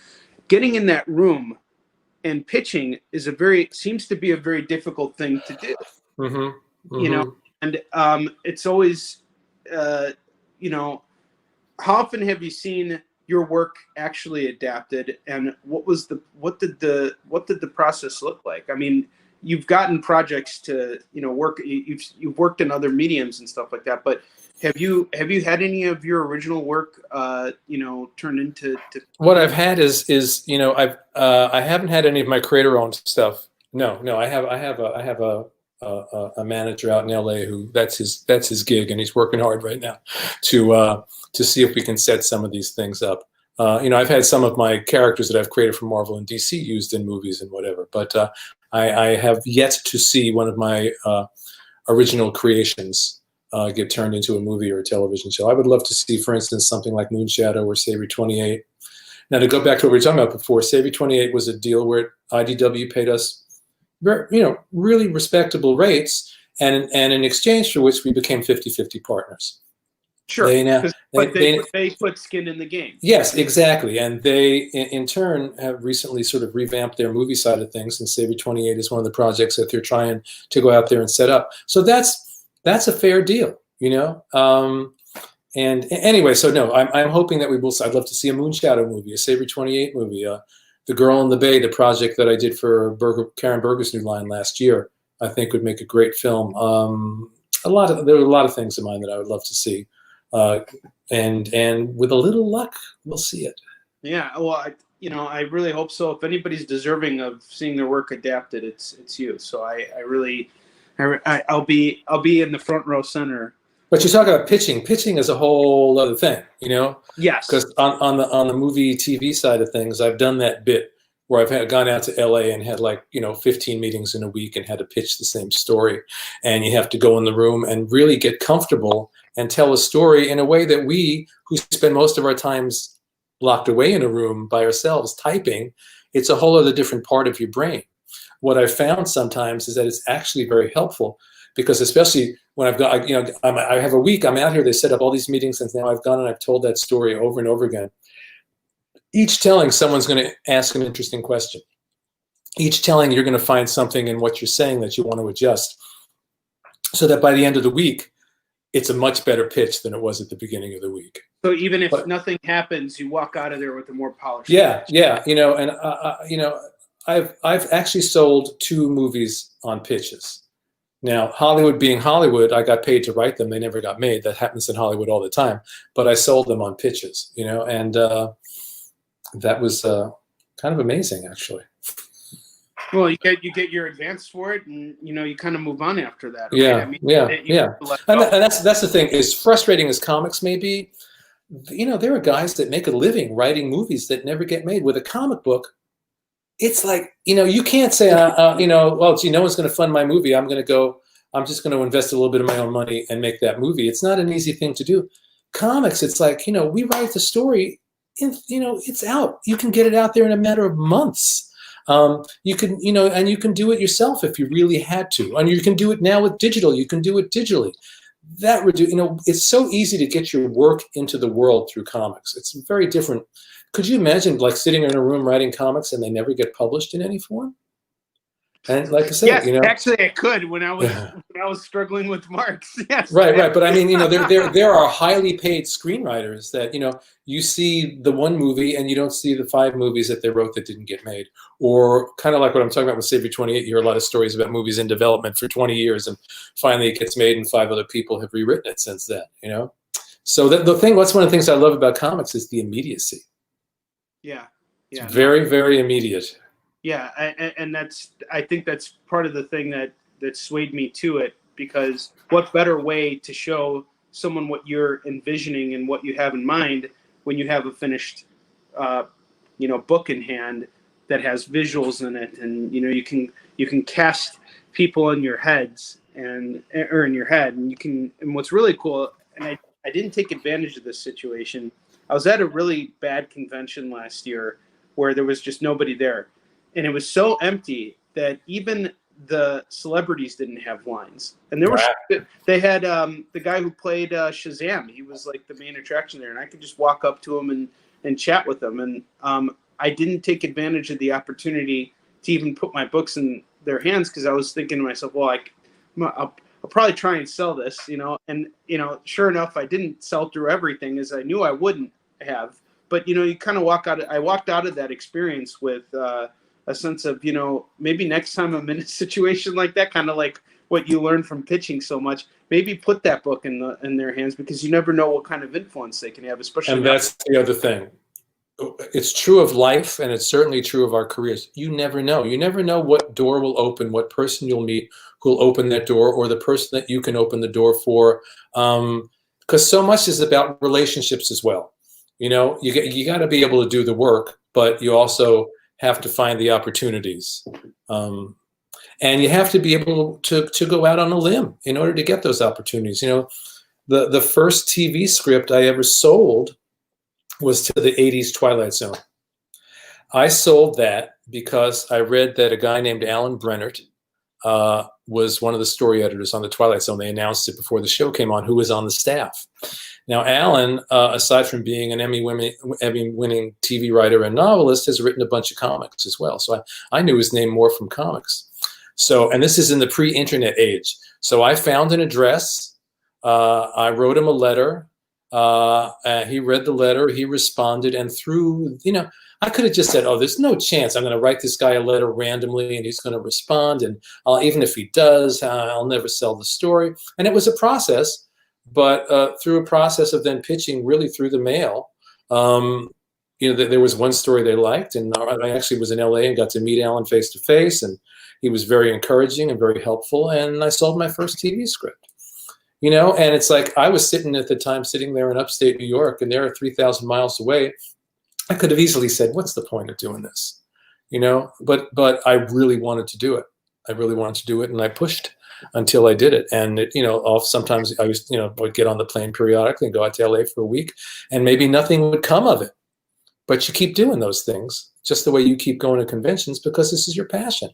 getting in that room and pitching seems to be a very difficult thing to do. Mm-hmm. Mm-hmm. And it's always, how often have you seen your work actually adapted, and what did the process look like? I mean, you've gotten projects to work. You've worked in other mediums and stuff like that, but have you had any of your original work turned into? What I've had is I haven't had any of my creator-owned stuff. No, I have a manager out in LA who that's his gig, and he's working hard right now to see if we can set some of these things up. I've had some of my characters that I've created for Marvel and DC used in movies and whatever, but I have yet to see one of my original creations get turned into a movie or a television show. I would love to see, for instance, something like Moonshadow or Savvy 28. Now, to go back to what we were talking about before, Savvy 28 was a deal where IDW paid us really respectable rates, and in exchange for which we became 50-50 partners. Sure, they put skin in the game. Yes, exactly, and they in turn have recently sort of revamped their movie side of things, and Savvy 28 is one of the projects that they're trying to go out there and set up. So that's a fair deal, And anyway, so no, I'm hoping that we will. I'd love to see a Moonshadow movie, a Savvy 28 movie, The Girl in the Bay, the project that I did for Karen Berger's new line last year. I think would make a great film. There are a lot of things in mind that I would love to see. And with a little luck, we'll see it. Yeah, well, I really hope so. If anybody's deserving of seeing their work adapted, it's you. So I'll be in the front row center. But you talk about pitching. Pitching is a whole other thing, Yes. Because on the movie TV side of things, I've done that bit where I've gone out to LA and had 15 meetings in a week and had to pitch the same story, and you have to go in the room and really get comfortable and tell a story in a way that we, who spend most of our times locked away in a room by ourselves typing, it's a whole other different part of your brain. What I've found sometimes is that it's actually very helpful, because especially when I've got, I have a week, I'm out here, they set up all these meetings, and now I've gone and I've told that story over and over again. Each telling, someone's going to ask an interesting question. Each telling, you're going to find something in what you're saying that you want to adjust, so that by the end of the week, it's a much better pitch than it was at the beginning of the week. So even if nothing happens, you walk out of there with a more polished. Yeah, pitch. Yeah, and I've actually sold 2 movies on pitches. Now, Hollywood being Hollywood, I got paid to write them. They never got made. That happens in Hollywood all the time. But I sold them on pitches, and that was kind of amazing, actually. Well, you get your advance for it, and you kind of move on after that. Right? Yeah, I mean, yeah. And that's the thing. As frustrating as comics may be, there are guys that make a living writing movies that never get made. With a comic book, it's like you can't say well, gee, no one's going to fund my movie. I'm just going to invest a little bit of my own money and make that movie. It's not an easy thing to do. Comics, it's like we write the story, it's out. You can get it out there in a matter of months. You can, and you can do it yourself if you really had to. And you can do it now with digital. You can do it digitally. It's so easy to get your work into the world through comics. It's very different. Could you imagine sitting in a room writing comics and they never get published in any form? And like I said, yes, actually I could when I was struggling with MARX. Yes. Right. But I mean, there are highly paid screenwriters that, you see the one movie and you don't see the 5 movies that they wrote that didn't get made. Or kind of like what I'm talking about with Savvy 28, you hear a lot of stories about movies in development for 20 years and finally it gets made and 5 other people have rewritten it since then, So what's one of the things I love about comics is the immediacy. Yeah. It's very, very immediate. Yeah, and I think that's part of the thing that swayed me to it, because what better way to show someone what you're envisioning and what you have in mind when you have a finished book in hand that has visuals in it, and you can cast people in your heads or in your head, and and what's really cool, and I didn't take advantage of this situation. I was at a really bad convention last year where there was just nobody there, and it was so empty that even the celebrities didn't have lines, and they had the guy who played Shazam. He was like the main attraction there, and I could just walk up to him and chat with them. And I didn't take advantage of the opportunity to even put my books in their hands, because I was thinking to myself, well, I'll probably try and sell this, and sure enough, I didn't sell through everything, as I knew I wouldn't have. But you kind of I walked out of that experience with a sense of, maybe next time I'm in a situation like that, kind of like what you learn from pitching so much, maybe put that book in their hands, because you never know what kind of influence they can have, especially. And that's the other thing. It's true of life, and it's certainly true of our careers. You never know. You never know what door will open, what person you'll meet who'll open that door, or the person that you can open the door for. Because so much is about relationships as well. You got to be able to do the work, but you also have to find the opportunities. And you have to be able to go out on a limb in order to get those opportunities. The first TV script I ever sold was to the 80s Twilight Zone. I sold that because I read that a guy named Alan Brennert was one of the story editors on the Twilight Zone. They announced it before the show came on, who was on the staff. Now, Alan, aside from being an Emmy-winning TV writer and novelist, has written a bunch of comics as well. So I knew his name more from comics. So, and this is in the pre-internet age. So I found an address. I wrote him a letter. He read the letter. He responded, and through, I could have just said, oh, there's no chance I'm going to write this guy a letter randomly and he's going to respond. And even if he does, I'll never sell the story. And it was a process. But through a process of then pitching really through the mail, there was one story they liked, and I actually was in LA and got to meet Alan face to face, and he was very encouraging and very helpful, and I sold my first TV script. And it's like I was sitting there in upstate New York, and they're 3,000 miles away. I could have easily said, what's the point of doing this? But I really wanted to do it. And I pushed until I did it. And sometimes I was, would get on the plane periodically and go out to LA for a week, and maybe nothing would come of it. But you keep doing those things just the way you keep going to conventions, because this is your passion.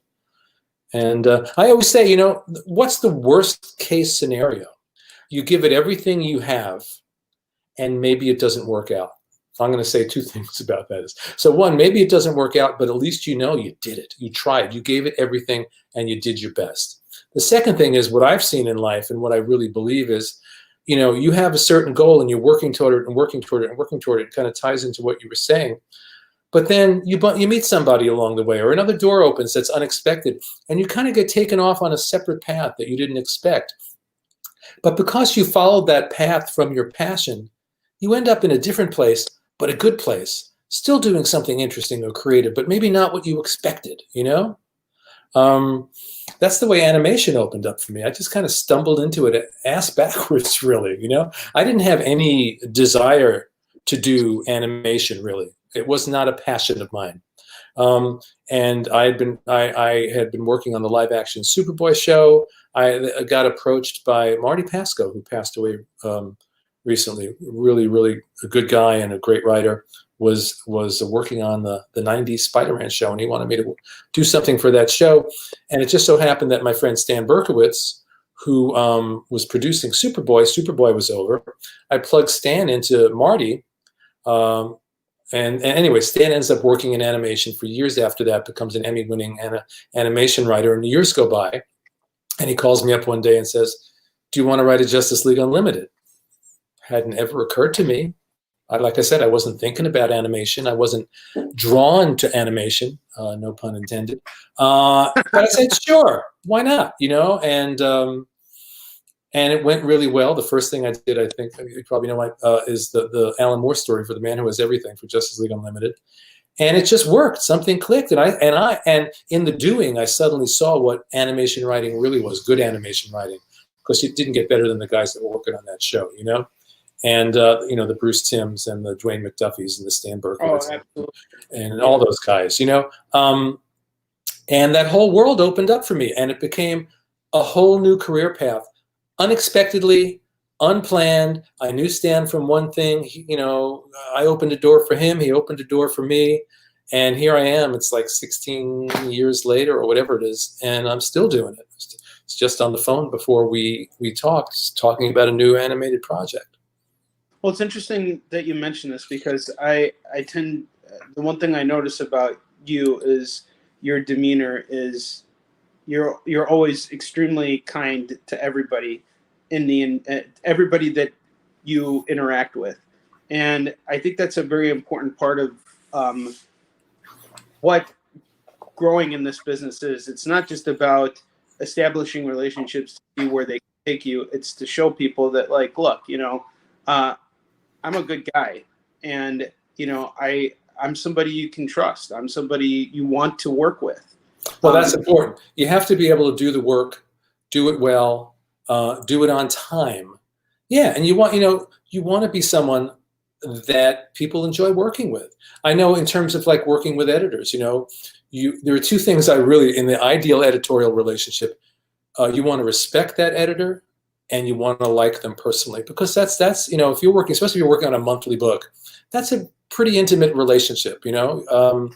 And I always say, what's the worst case scenario? You give it everything you have, and maybe it doesn't work out. I'm going to say two things about that. So one, maybe it doesn't work out, but at least you did it. You tried. You gave it everything, and you did your best. The second thing is what I've seen in life, and what I really believe is, you have a certain goal, and you're working toward it and working toward it and working toward it. It kind of ties into what you were saying. But then you meet somebody along the way, or another door opens that's unexpected, and you kind of get taken off on a separate path that you didn't expect. But because you followed that path from your passion, you end up in a different place, but a good place, still doing something interesting or creative, but maybe not what you expected, That's the way animation opened up for me. I just kind of stumbled into it ass backwards, really, I didn't have any desire to do animation, really. It was not a passion of mine. And I had been working on the live action Superboy show. I got approached by Marty Pasco, who passed away recently. Really, really a good guy and a great writer. Was working on the 90s Spider-Man show, and he wanted me to do something for that show. And it just so happened that my friend Stan Berkowitz, who was producing Superboy was over. I plugged Stan into Marty. And anyway, Stan ends up working in animation for years after that, becomes an Emmy-winning animation writer, and years go by. And he calls me up one day and says, do you want to write a Justice League Unlimited? Hadn't ever occurred to me. Like I said, I wasn't thinking about animation. I wasn't drawn to animation, no pun intended. But I said, sure, why not? And it went really well. The first thing I did, I think you probably know, is the Alan Moore story for The Man Who Has Everything for Justice League Unlimited. And it just worked. Something clicked. And in the doing, I suddenly saw what animation writing really was, good animation writing, because it didn't get better than the guys that were working on that show, and you know, the Bruce Timms and the Dwayne McDuffies and the Stan Oh, Berkowitz absolutely. and all those guys, you know. And that whole world opened up for me, and it became a whole new career path, unexpectedly, unplanned. I knew Stan from one thing, you know, I opened a door for him, he opened a door for me, and here I am. It's like 16 years later or whatever it is, and I'm still doing it. It's just on the phone before we talked, talking about a new animated project. Well, it's interesting that you mention this because I tend, the one thing I notice about you is your demeanor is you're always extremely kind to everybody everybody that you interact with, and I think that's a very important part of what growing in this business is. It's not just about establishing relationships to see where they take you. It's to show people that, like, look, you know, I'm a good guy, and you know, I'm somebody you can trust. I'm somebody you want to work with. Well, that's important. You have to be able to do the work, do it well, do it on time. Yeah, and you want, you know, you want to be someone that people enjoy working with. I know in terms of like working with editors, you know, there are two things I really, in the ideal editorial relationship, you want to respect that editor and you want to like them personally, because that's you know, if you're working, especially if you're working on a monthly book, that's a pretty intimate relationship, you know.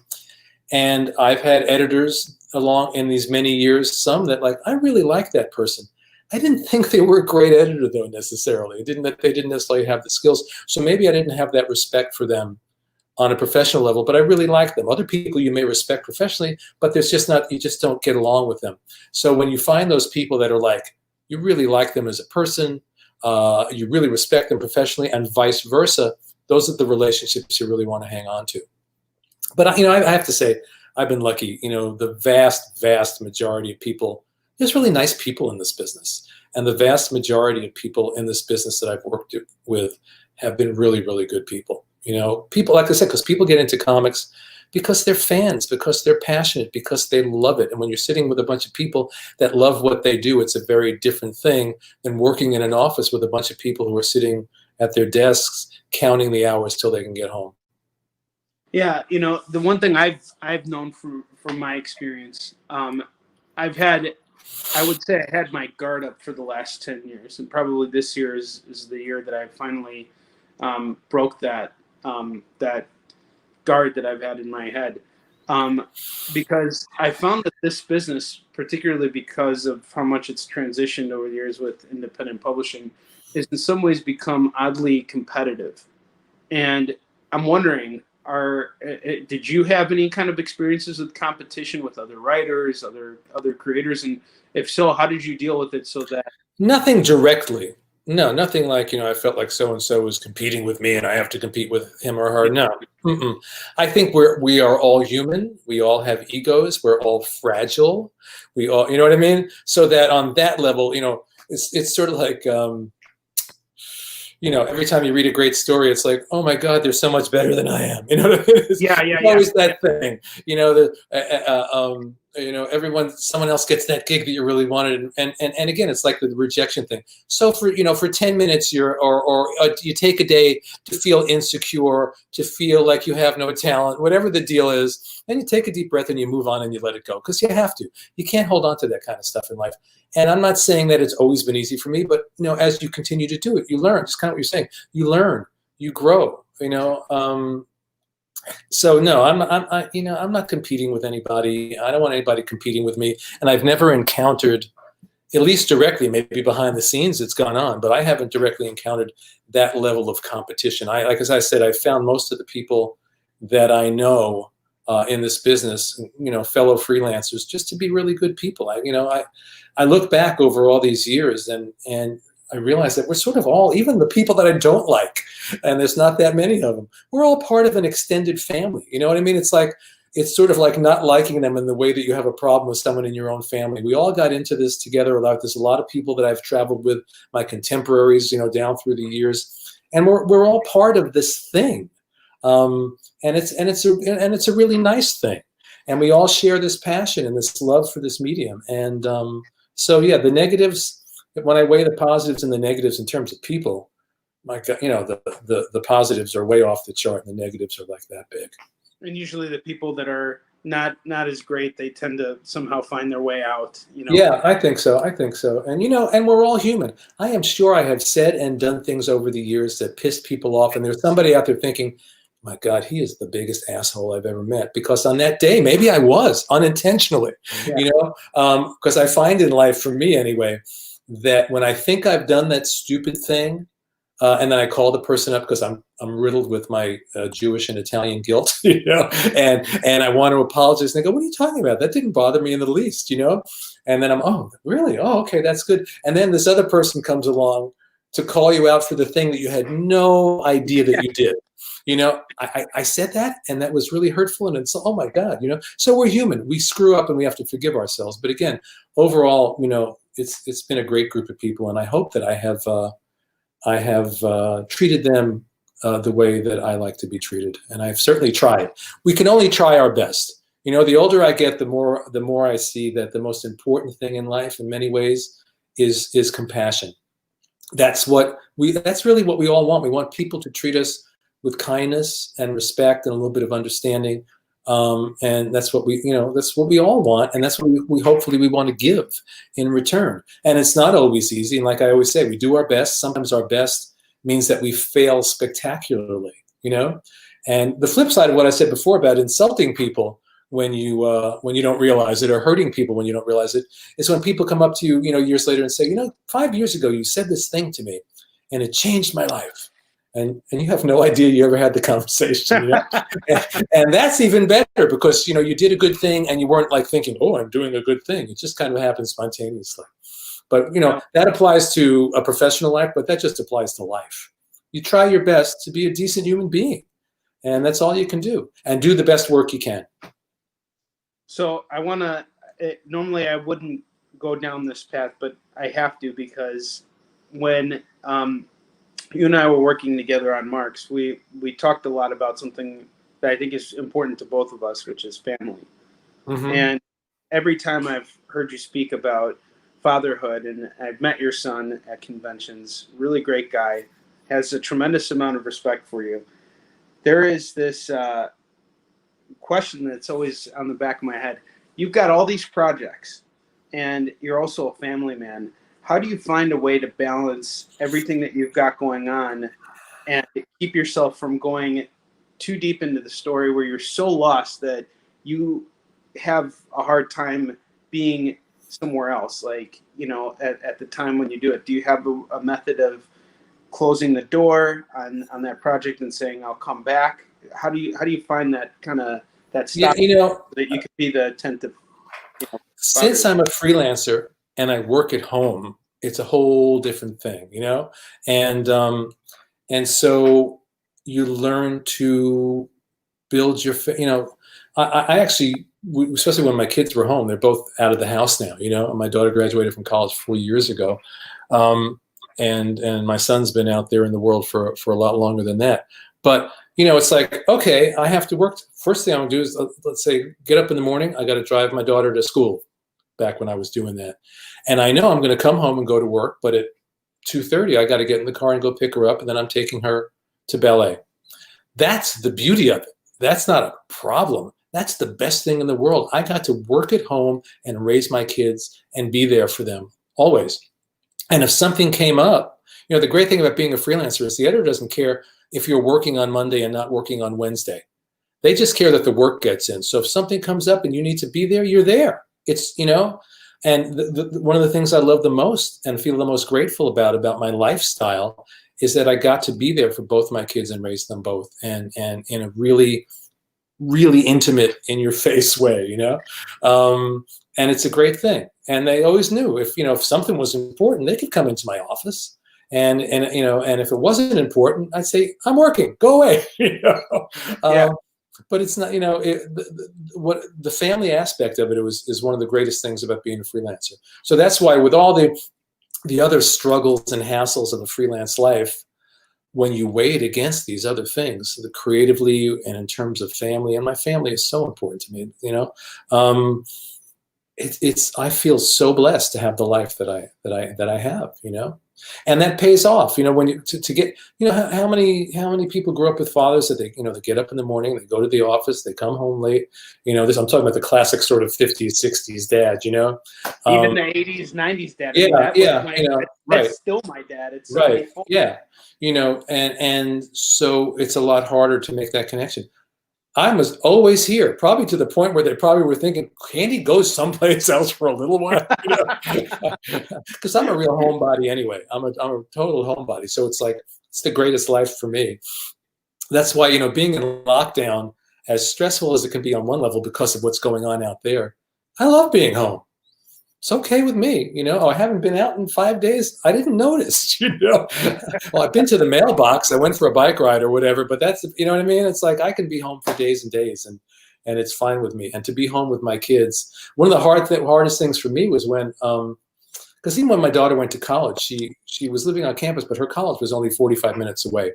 And I've had editors along in these many years, some that like, I really like that person. I didn't think they were a great editor though necessarily. They didn't necessarily have the skills. So maybe I didn't have that respect for them on a professional level, but I really like them. Other people you may respect professionally, but there's just not, you just don't get along with them. So when you find those people that are like, you really like them as a person, you really respect them professionally, and vice versa, those are the relationships you really want to hang on to. But you know, I have to say, I've been lucky. You know, the vast majority of people, there's really nice people in this business, and the vast majority of people in this business that I've worked with have been really, really good people. You know, people, like I said, because people get into comics because they're fans, because they're passionate, because they love it. And when you're sitting with a bunch of people that love what they do, it's a very different thing than working in an office with a bunch of people who are sitting at their desks counting the hours till they can get home. Yeah, you know, the one thing I've known from my experience, I would say I had my guard up for the last 10 years, and probably this year is the year that I finally broke that that guard that I've had in my head, because I found that this business, particularly because of how much it's transitioned over the years with independent publishing, is in some ways become oddly competitive. And I'm wondering, did you have any kind of experiences with competition with other writers, other creators, and if so, how did you deal with it so that? Nothing directly. No, nothing like, you know, I felt like so-and-so was competing with me and I have to compete with him or her. No. I think we are all human. We all have egos. We're all fragile. We all, you know what I mean? So that on that level, you know, it's sort of like, you know, every time you read a great story, it's like, oh my God, they're so much better than I am. You know what I mean? It's always that thing. You know, you know, someone else gets that gig that you really wanted, and again, it's like the rejection thing. So for 10 minutes, or you take a day to feel insecure, to feel like you have no talent, whatever the deal is, then you take a deep breath and you move on and you let it go, because you have to. You can't hold on to that kind of stuff in life. And I'm not saying that it's always been easy for me, but you know, as you continue to do it, you learn. Just kind of what you're saying. You learn, you grow. You know. So no, I'm not competing with anybody. I don't want anybody competing with me. And I've never encountered, at least directly, maybe behind the scenes it's gone on, but I haven't directly encountered that level of competition. Like as I said, I found most of the people that I know in this business, you know, fellow freelancers, just to be really good people. I look back over all these years and I realize that we're sort of all, even the people that I don't like, and there's not that many of them, we're all part of an extended family. You know what I mean? It's like, it's sort of like not liking them in the way that you have a problem with someone in your own family. We all got into this together. There's a lot of people that I've traveled with, my contemporaries, you know, down through the years, and we're all part of this thing. And it's a really nice thing. And we all share this passion and this love for this medium. And so yeah, the negatives, when I weigh the positives and the negatives in terms of people, my God, the positives are way off the chart and the negatives are like that big. And usually the people that are not as great, they tend to somehow find their way out, Yeah, I think so. And and we're all human. I am sure I have said and done things over the years that pissed people off, and there's somebody out there thinking, my God, he is the biggest asshole I've ever met, because on that day maybe I was unintentionally. Yeah. Because I find in life, for me anyway, that when I think I've done that stupid thing, and then I call the person up because I'm riddled with my Jewish and Italian guilt, and I want to apologize. And they go, "What are you talking about? That didn't bother me in the least, And then oh, really? Oh, okay, that's good. And then this other person comes along to call you out for the thing that you had no idea that you did. I said that, and that was really hurtful. And it's, oh my God, So we're human. We screw up, and we have to forgive ourselves. But again, overall, it's been a great group of people, and I hope that I have treated them the way that I like to be treated, and I've certainly tried. We can only try our best. The older I get, the more I see that the most important thing in life, in many ways, is compassion. That's really what we all want. We want people to treat us with kindness and respect and a little bit of understanding, and that's what that's what we all want, and that's what we hopefully we want to give in return. And it's not always easy. And like I always say, we do our best. Sometimes our best means that we fail spectacularly. And the flip side of what I said before about insulting people when you don't realize it, or hurting people when you don't realize it, is when people come up to you, years later and say, 5 years ago you said this thing to me, and it changed my life. And you have no idea you ever had the conversation. And that's even better, because you did a good thing, and you weren't like thinking, oh, I'm doing a good thing. It just kind of happened spontaneously. But that applies to a professional life, but that just applies to life. You try your best to be a decent human being, and that's all you can do, and do the best work you can. So I want to, normally I wouldn't go down this path, but I have to, because when you and I were working together on MARX, we talked a lot about something that I think is important to both of us, which is family. Mm-hmm. And every time I've heard you speak about fatherhood, and I've met your son at conventions, really great guy, has a tremendous amount of respect for you. There is this question that's always on the back of my head. You've got all these projects, and you're also a family man. How do you find a way to balance everything that you've got going on and keep yourself from going too deep into the story where you're so lost that you have a hard time being somewhere else? Like, at the time when you do it, do you have a method of closing the door on that project and saying, I'll come back? How do you find that kind of that stop that you could be the attentive? Since I'm a freelancer and I work at home, it's a whole different thing, and so you learn to build your, I actually, especially when my kids were home, they're both out of the house now, my daughter graduated from college 4 years ago. And my son's been out there in the world for a lot longer than that. But, it's like, okay, I have to work. First thing I'm gonna do is, let's say, get up in the morning. I got to drive my daughter to school, back when I was doing that. And I know I'm going to come home and go to work, but at 2:30, I got to get in the car and go pick her up, and then I'm taking her to ballet. That's the beauty of it. That's not a problem. That's the best thing in the world. I got to work at home and raise my kids and be there for them always. And if something came up, the great thing about being a freelancer is the editor doesn't care if you're working on Monday and not working on Wednesday. They just care that the work gets in. So if something comes up and you need to be there, you're there. It's, and one of the things I love the most and feel the most grateful about my lifestyle is that I got to be there for both my kids and raise them both, and in a really, really intimate, in your face way, and it's a great thing. And they always knew if something was important, they could come into my office, and if it wasn't important, I'd say, I'm working, go away. Yeah. But it's not, what the family aspect of it is one of the greatest things about being a freelancer. So that's why, with all the other struggles and hassles of a freelance life, when you weigh it against these other things, the creatively and in terms of family, and my family is so important to me, I feel so blessed to have the life that I have, and that pays off, when you to get, how many people grew up with fathers that they get up in the morning, they go to the office, they come home late, this, I'm talking about the classic sort of 50s, 60s dad, even the 80s, 90s dad. Right. That's still my dad. It's right. Yeah. And so it's a lot harder to make that connection. I was always here, probably to the point where they probably were thinking, can he go someplace else for a little while? Because I'm a real homebody anyway. I'm a total homebody. So it's like, it's the greatest life for me. That's why, being in lockdown, as stressful as it can be on one level because of what's going on out there, I love being home. It's okay with me, I haven't been out in 5 days. I didn't notice, Well, I've been to the mailbox. I went for a bike ride or whatever, but that's, you know what I mean? It's like, I can be home for days and days and it's fine with me. And to be home with my kids. One of the hardest things for me was when, because even when my daughter went to college, she was living on campus, but her college was only 45 minutes away.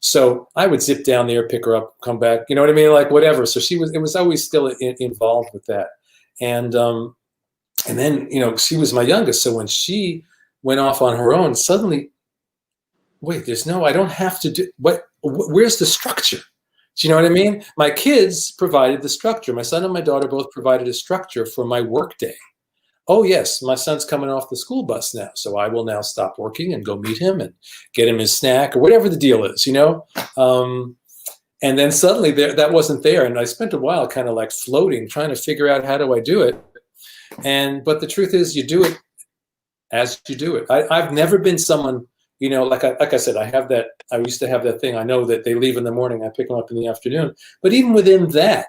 So I would zip down there, pick her up, come back, you know what I mean? Like whatever. So it was always still involved with that. And then, she was my youngest. So when she went off on her own, suddenly, wait, I don't have to do, where's the structure? Do you know what I mean? My kids provided the structure. My son and my daughter both provided a structure for my work day. Oh yes, my son's coming off the school bus now. So I will now stop working and go meet him and get him his snack or whatever the deal is, And then suddenly that wasn't there. And I spent a while kind of like floating, trying to figure out how do I do it. But the truth is, you do it as you do it. I've never been someone, like I said, I used to have that thing. I know that they leave in the morning, I pick them up in the afternoon. But even within that,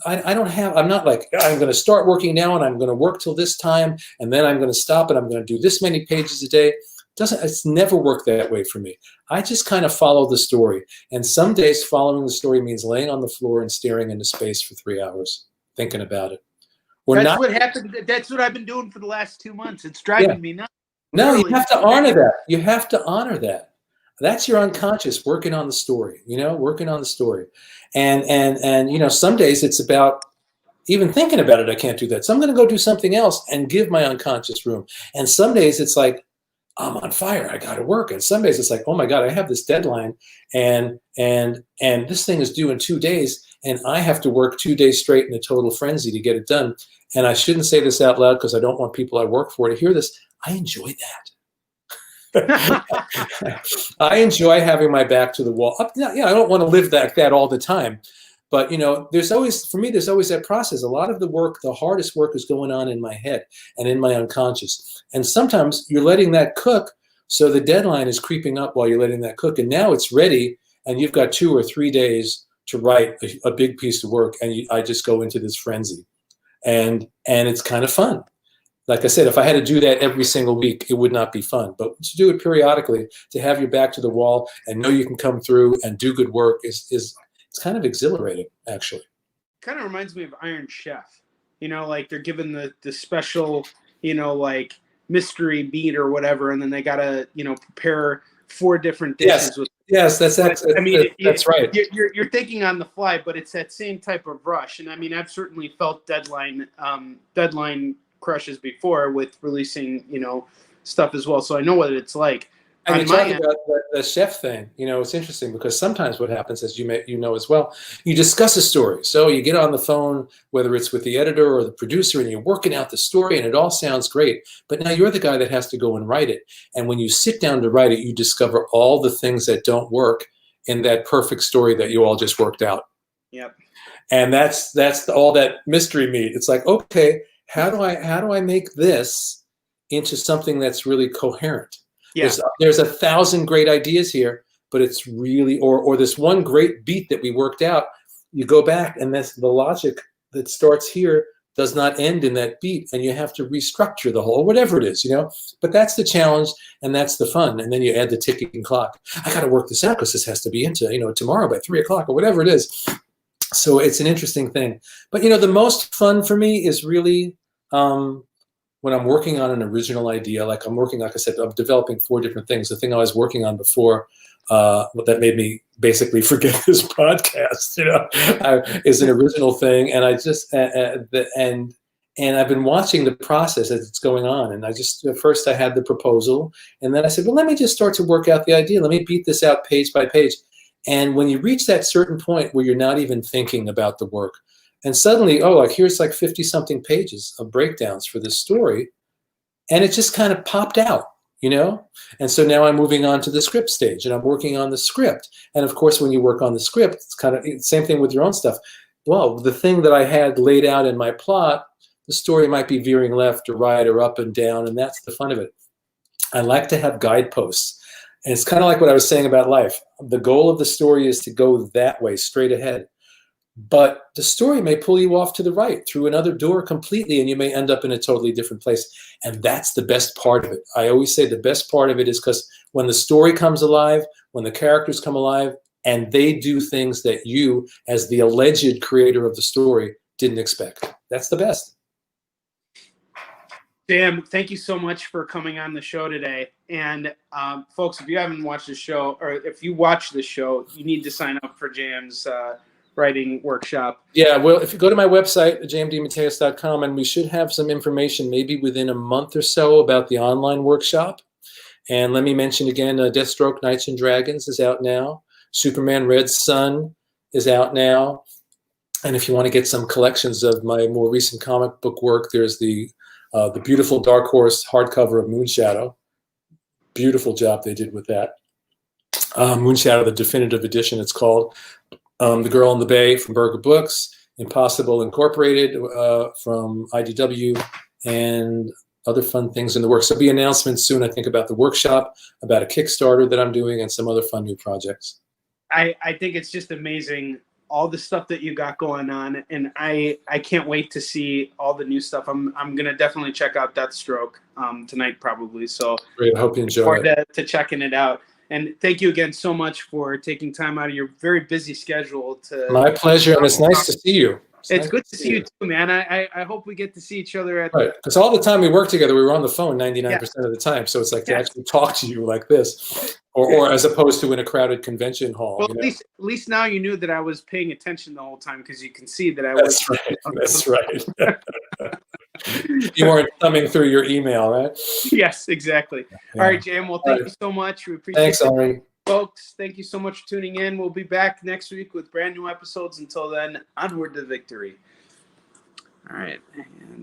I'm not like, I'm going to start working now and I'm going to work till this time and then I'm going to stop and I'm going to do this many pages a day. It's never worked that way for me. I just kind of follow the story. And some days following the story means laying on the floor and staring into space for 3 hours, thinking about it. What happened. That's what I've been doing for the last 2 months. It's driving me nuts. No, you have to honor that. You have to honor that. That's your unconscious working on the story, working on the story. And some days it's about even thinking about it. I can't do that. So I'm going to go do something else and give my unconscious room. And some days it's like, I'm on fire. I got to work. And some days it's like, oh my God, I have this deadline and this thing is due in 2 days. And I have to work 2 days straight in a total frenzy to get it done. And I shouldn't say this out loud because I don't want people I work for to hear this. I enjoy that. I enjoy having my back to the wall. I don't want to live like that all the time. But, there's always that process. A lot of the work, the hardest work is going on in my head and in my unconscious. And sometimes you're letting that cook. So the deadline is creeping up while you're letting that cook. And now it's ready. And you've got 2 or 3 days to write a big piece of work. And I just go into this frenzy. And it's kind of fun. Like I said, if I had to do that every single week, it would not be fun. But to do it periodically, to have your back to the wall and know you can come through and do good work is it's kind of exhilarating, actually. Kind of reminds me of Iron Chef. Like they're given the special, like mystery meat or whatever, and then they gotta, prepare 4 different dishes. Yes, that's right. You're thinking on the fly, but it's that same type of rush. And I mean, I've certainly felt deadline crushes before with releasing, stuff as well. So I know what it's like. And you talk about the chef thing. It's interesting because sometimes what happens, as you know as well, you discuss a story. So you get on the phone, whether it's with the editor or the producer, and you're working out the story, and it all sounds great. But now you're the guy that has to go and write it. And when you sit down to write it, you discover all the things that don't work in that perfect story that you all just worked out. Yep. And that's all that mystery meat. It's like, okay, how do I make this into something that's really coherent? Yeah. There's 1,000 great ideas here, but it's really, or this one great beat that we worked out, you go back and that's the logic that starts here does not end in that beat, and you have to restructure the whole, whatever it is, But that's the challenge, and that's the fun. And then you add the ticking clock. I got to work this out because this has to be into, tomorrow by 3 o'clock or whatever it is. So it's an interesting thing. But, the most fun for me is really when I'm working on an original idea, like I said, I'm developing 4 different things. The thing I was working on before that made me basically forget this podcast, is an original thing. And I just, and And I've been watching the process as it's going on. And at first I had the proposal, and then I said, well, let me just start to work out the idea. Let me beat this out page by page. And when you reach that certain point where you're not even thinking about the work, and suddenly, oh, like here's like 50 something pages of breakdowns for this story. And it just kind of popped out, you know? And so now I'm moving on to the script stage, and I'm working on the script. And of course, when you work on the script, it's kind of the same thing with your own stuff. Well, the thing that I had laid out in my plot, the story might be veering left or right or up and down, and that's the fun of it. I like to have guideposts. And it's kind of like what I was saying about life. The goal of the story is to go that way, straight ahead. But the story may pull you off to the right through another door completely, and you may end up in a totally different place. And that's the best part of it. I always say the best part of it is because when the story comes alive, when the characters come alive, and they do things that you, as the alleged creator of the story, didn't expect. That's the best. Jam, thank you so much for coming on the show today. And folks, if you haven't watched the show, or if you watch the show, you need to sign up for Jam's writing workshop. Yeah, well, if you go to my website, jamdmatteis.com, and we should have some information maybe within a month or so about the online workshop. And let me mention again, Deathstroke, Knights and Dragons is out now. Superman Red Sun is out now. And if you want to get some collections of my more recent comic book work, there's the beautiful Dark Horse hardcover of Moonshadow. Beautiful job they did with that. Moonshadow, the definitive edition, it's called. The Girl in the Bay from Berger Books, Impossible Incorporated from IDW, and other fun things in the works. There'll be announcements soon, I think, about the workshop, about a Kickstarter that I'm doing, and some other fun new projects. I think it's just amazing, all the stuff that you got going on, and I can't wait to see all the new stuff. I'm gonna definitely check out Deathstroke tonight, probably. So great. I hope you enjoy it. To checking it out. And thank you again so much for taking time out of your very busy schedule to. My pleasure, and it's nice to see you. It's good to see you too, man. I hope we get to see each other at. Right, because all the time we worked together, we were on the phone 99% of the time. So it's like to actually talk to you like this, or as opposed to in a crowded convention hall. Well, you know? at least now you knew that I was paying attention the whole time, because you can see that I was. That's right. You weren't thumbing through your email, right? Yes, exactly. Yeah. All right, Jam. Well, thank you so much. We appreciate it. Thanks, Onrie. Folks, thank you so much for tuning in. We'll be back next week with brand new episodes. Until then, onward to victory. All right. And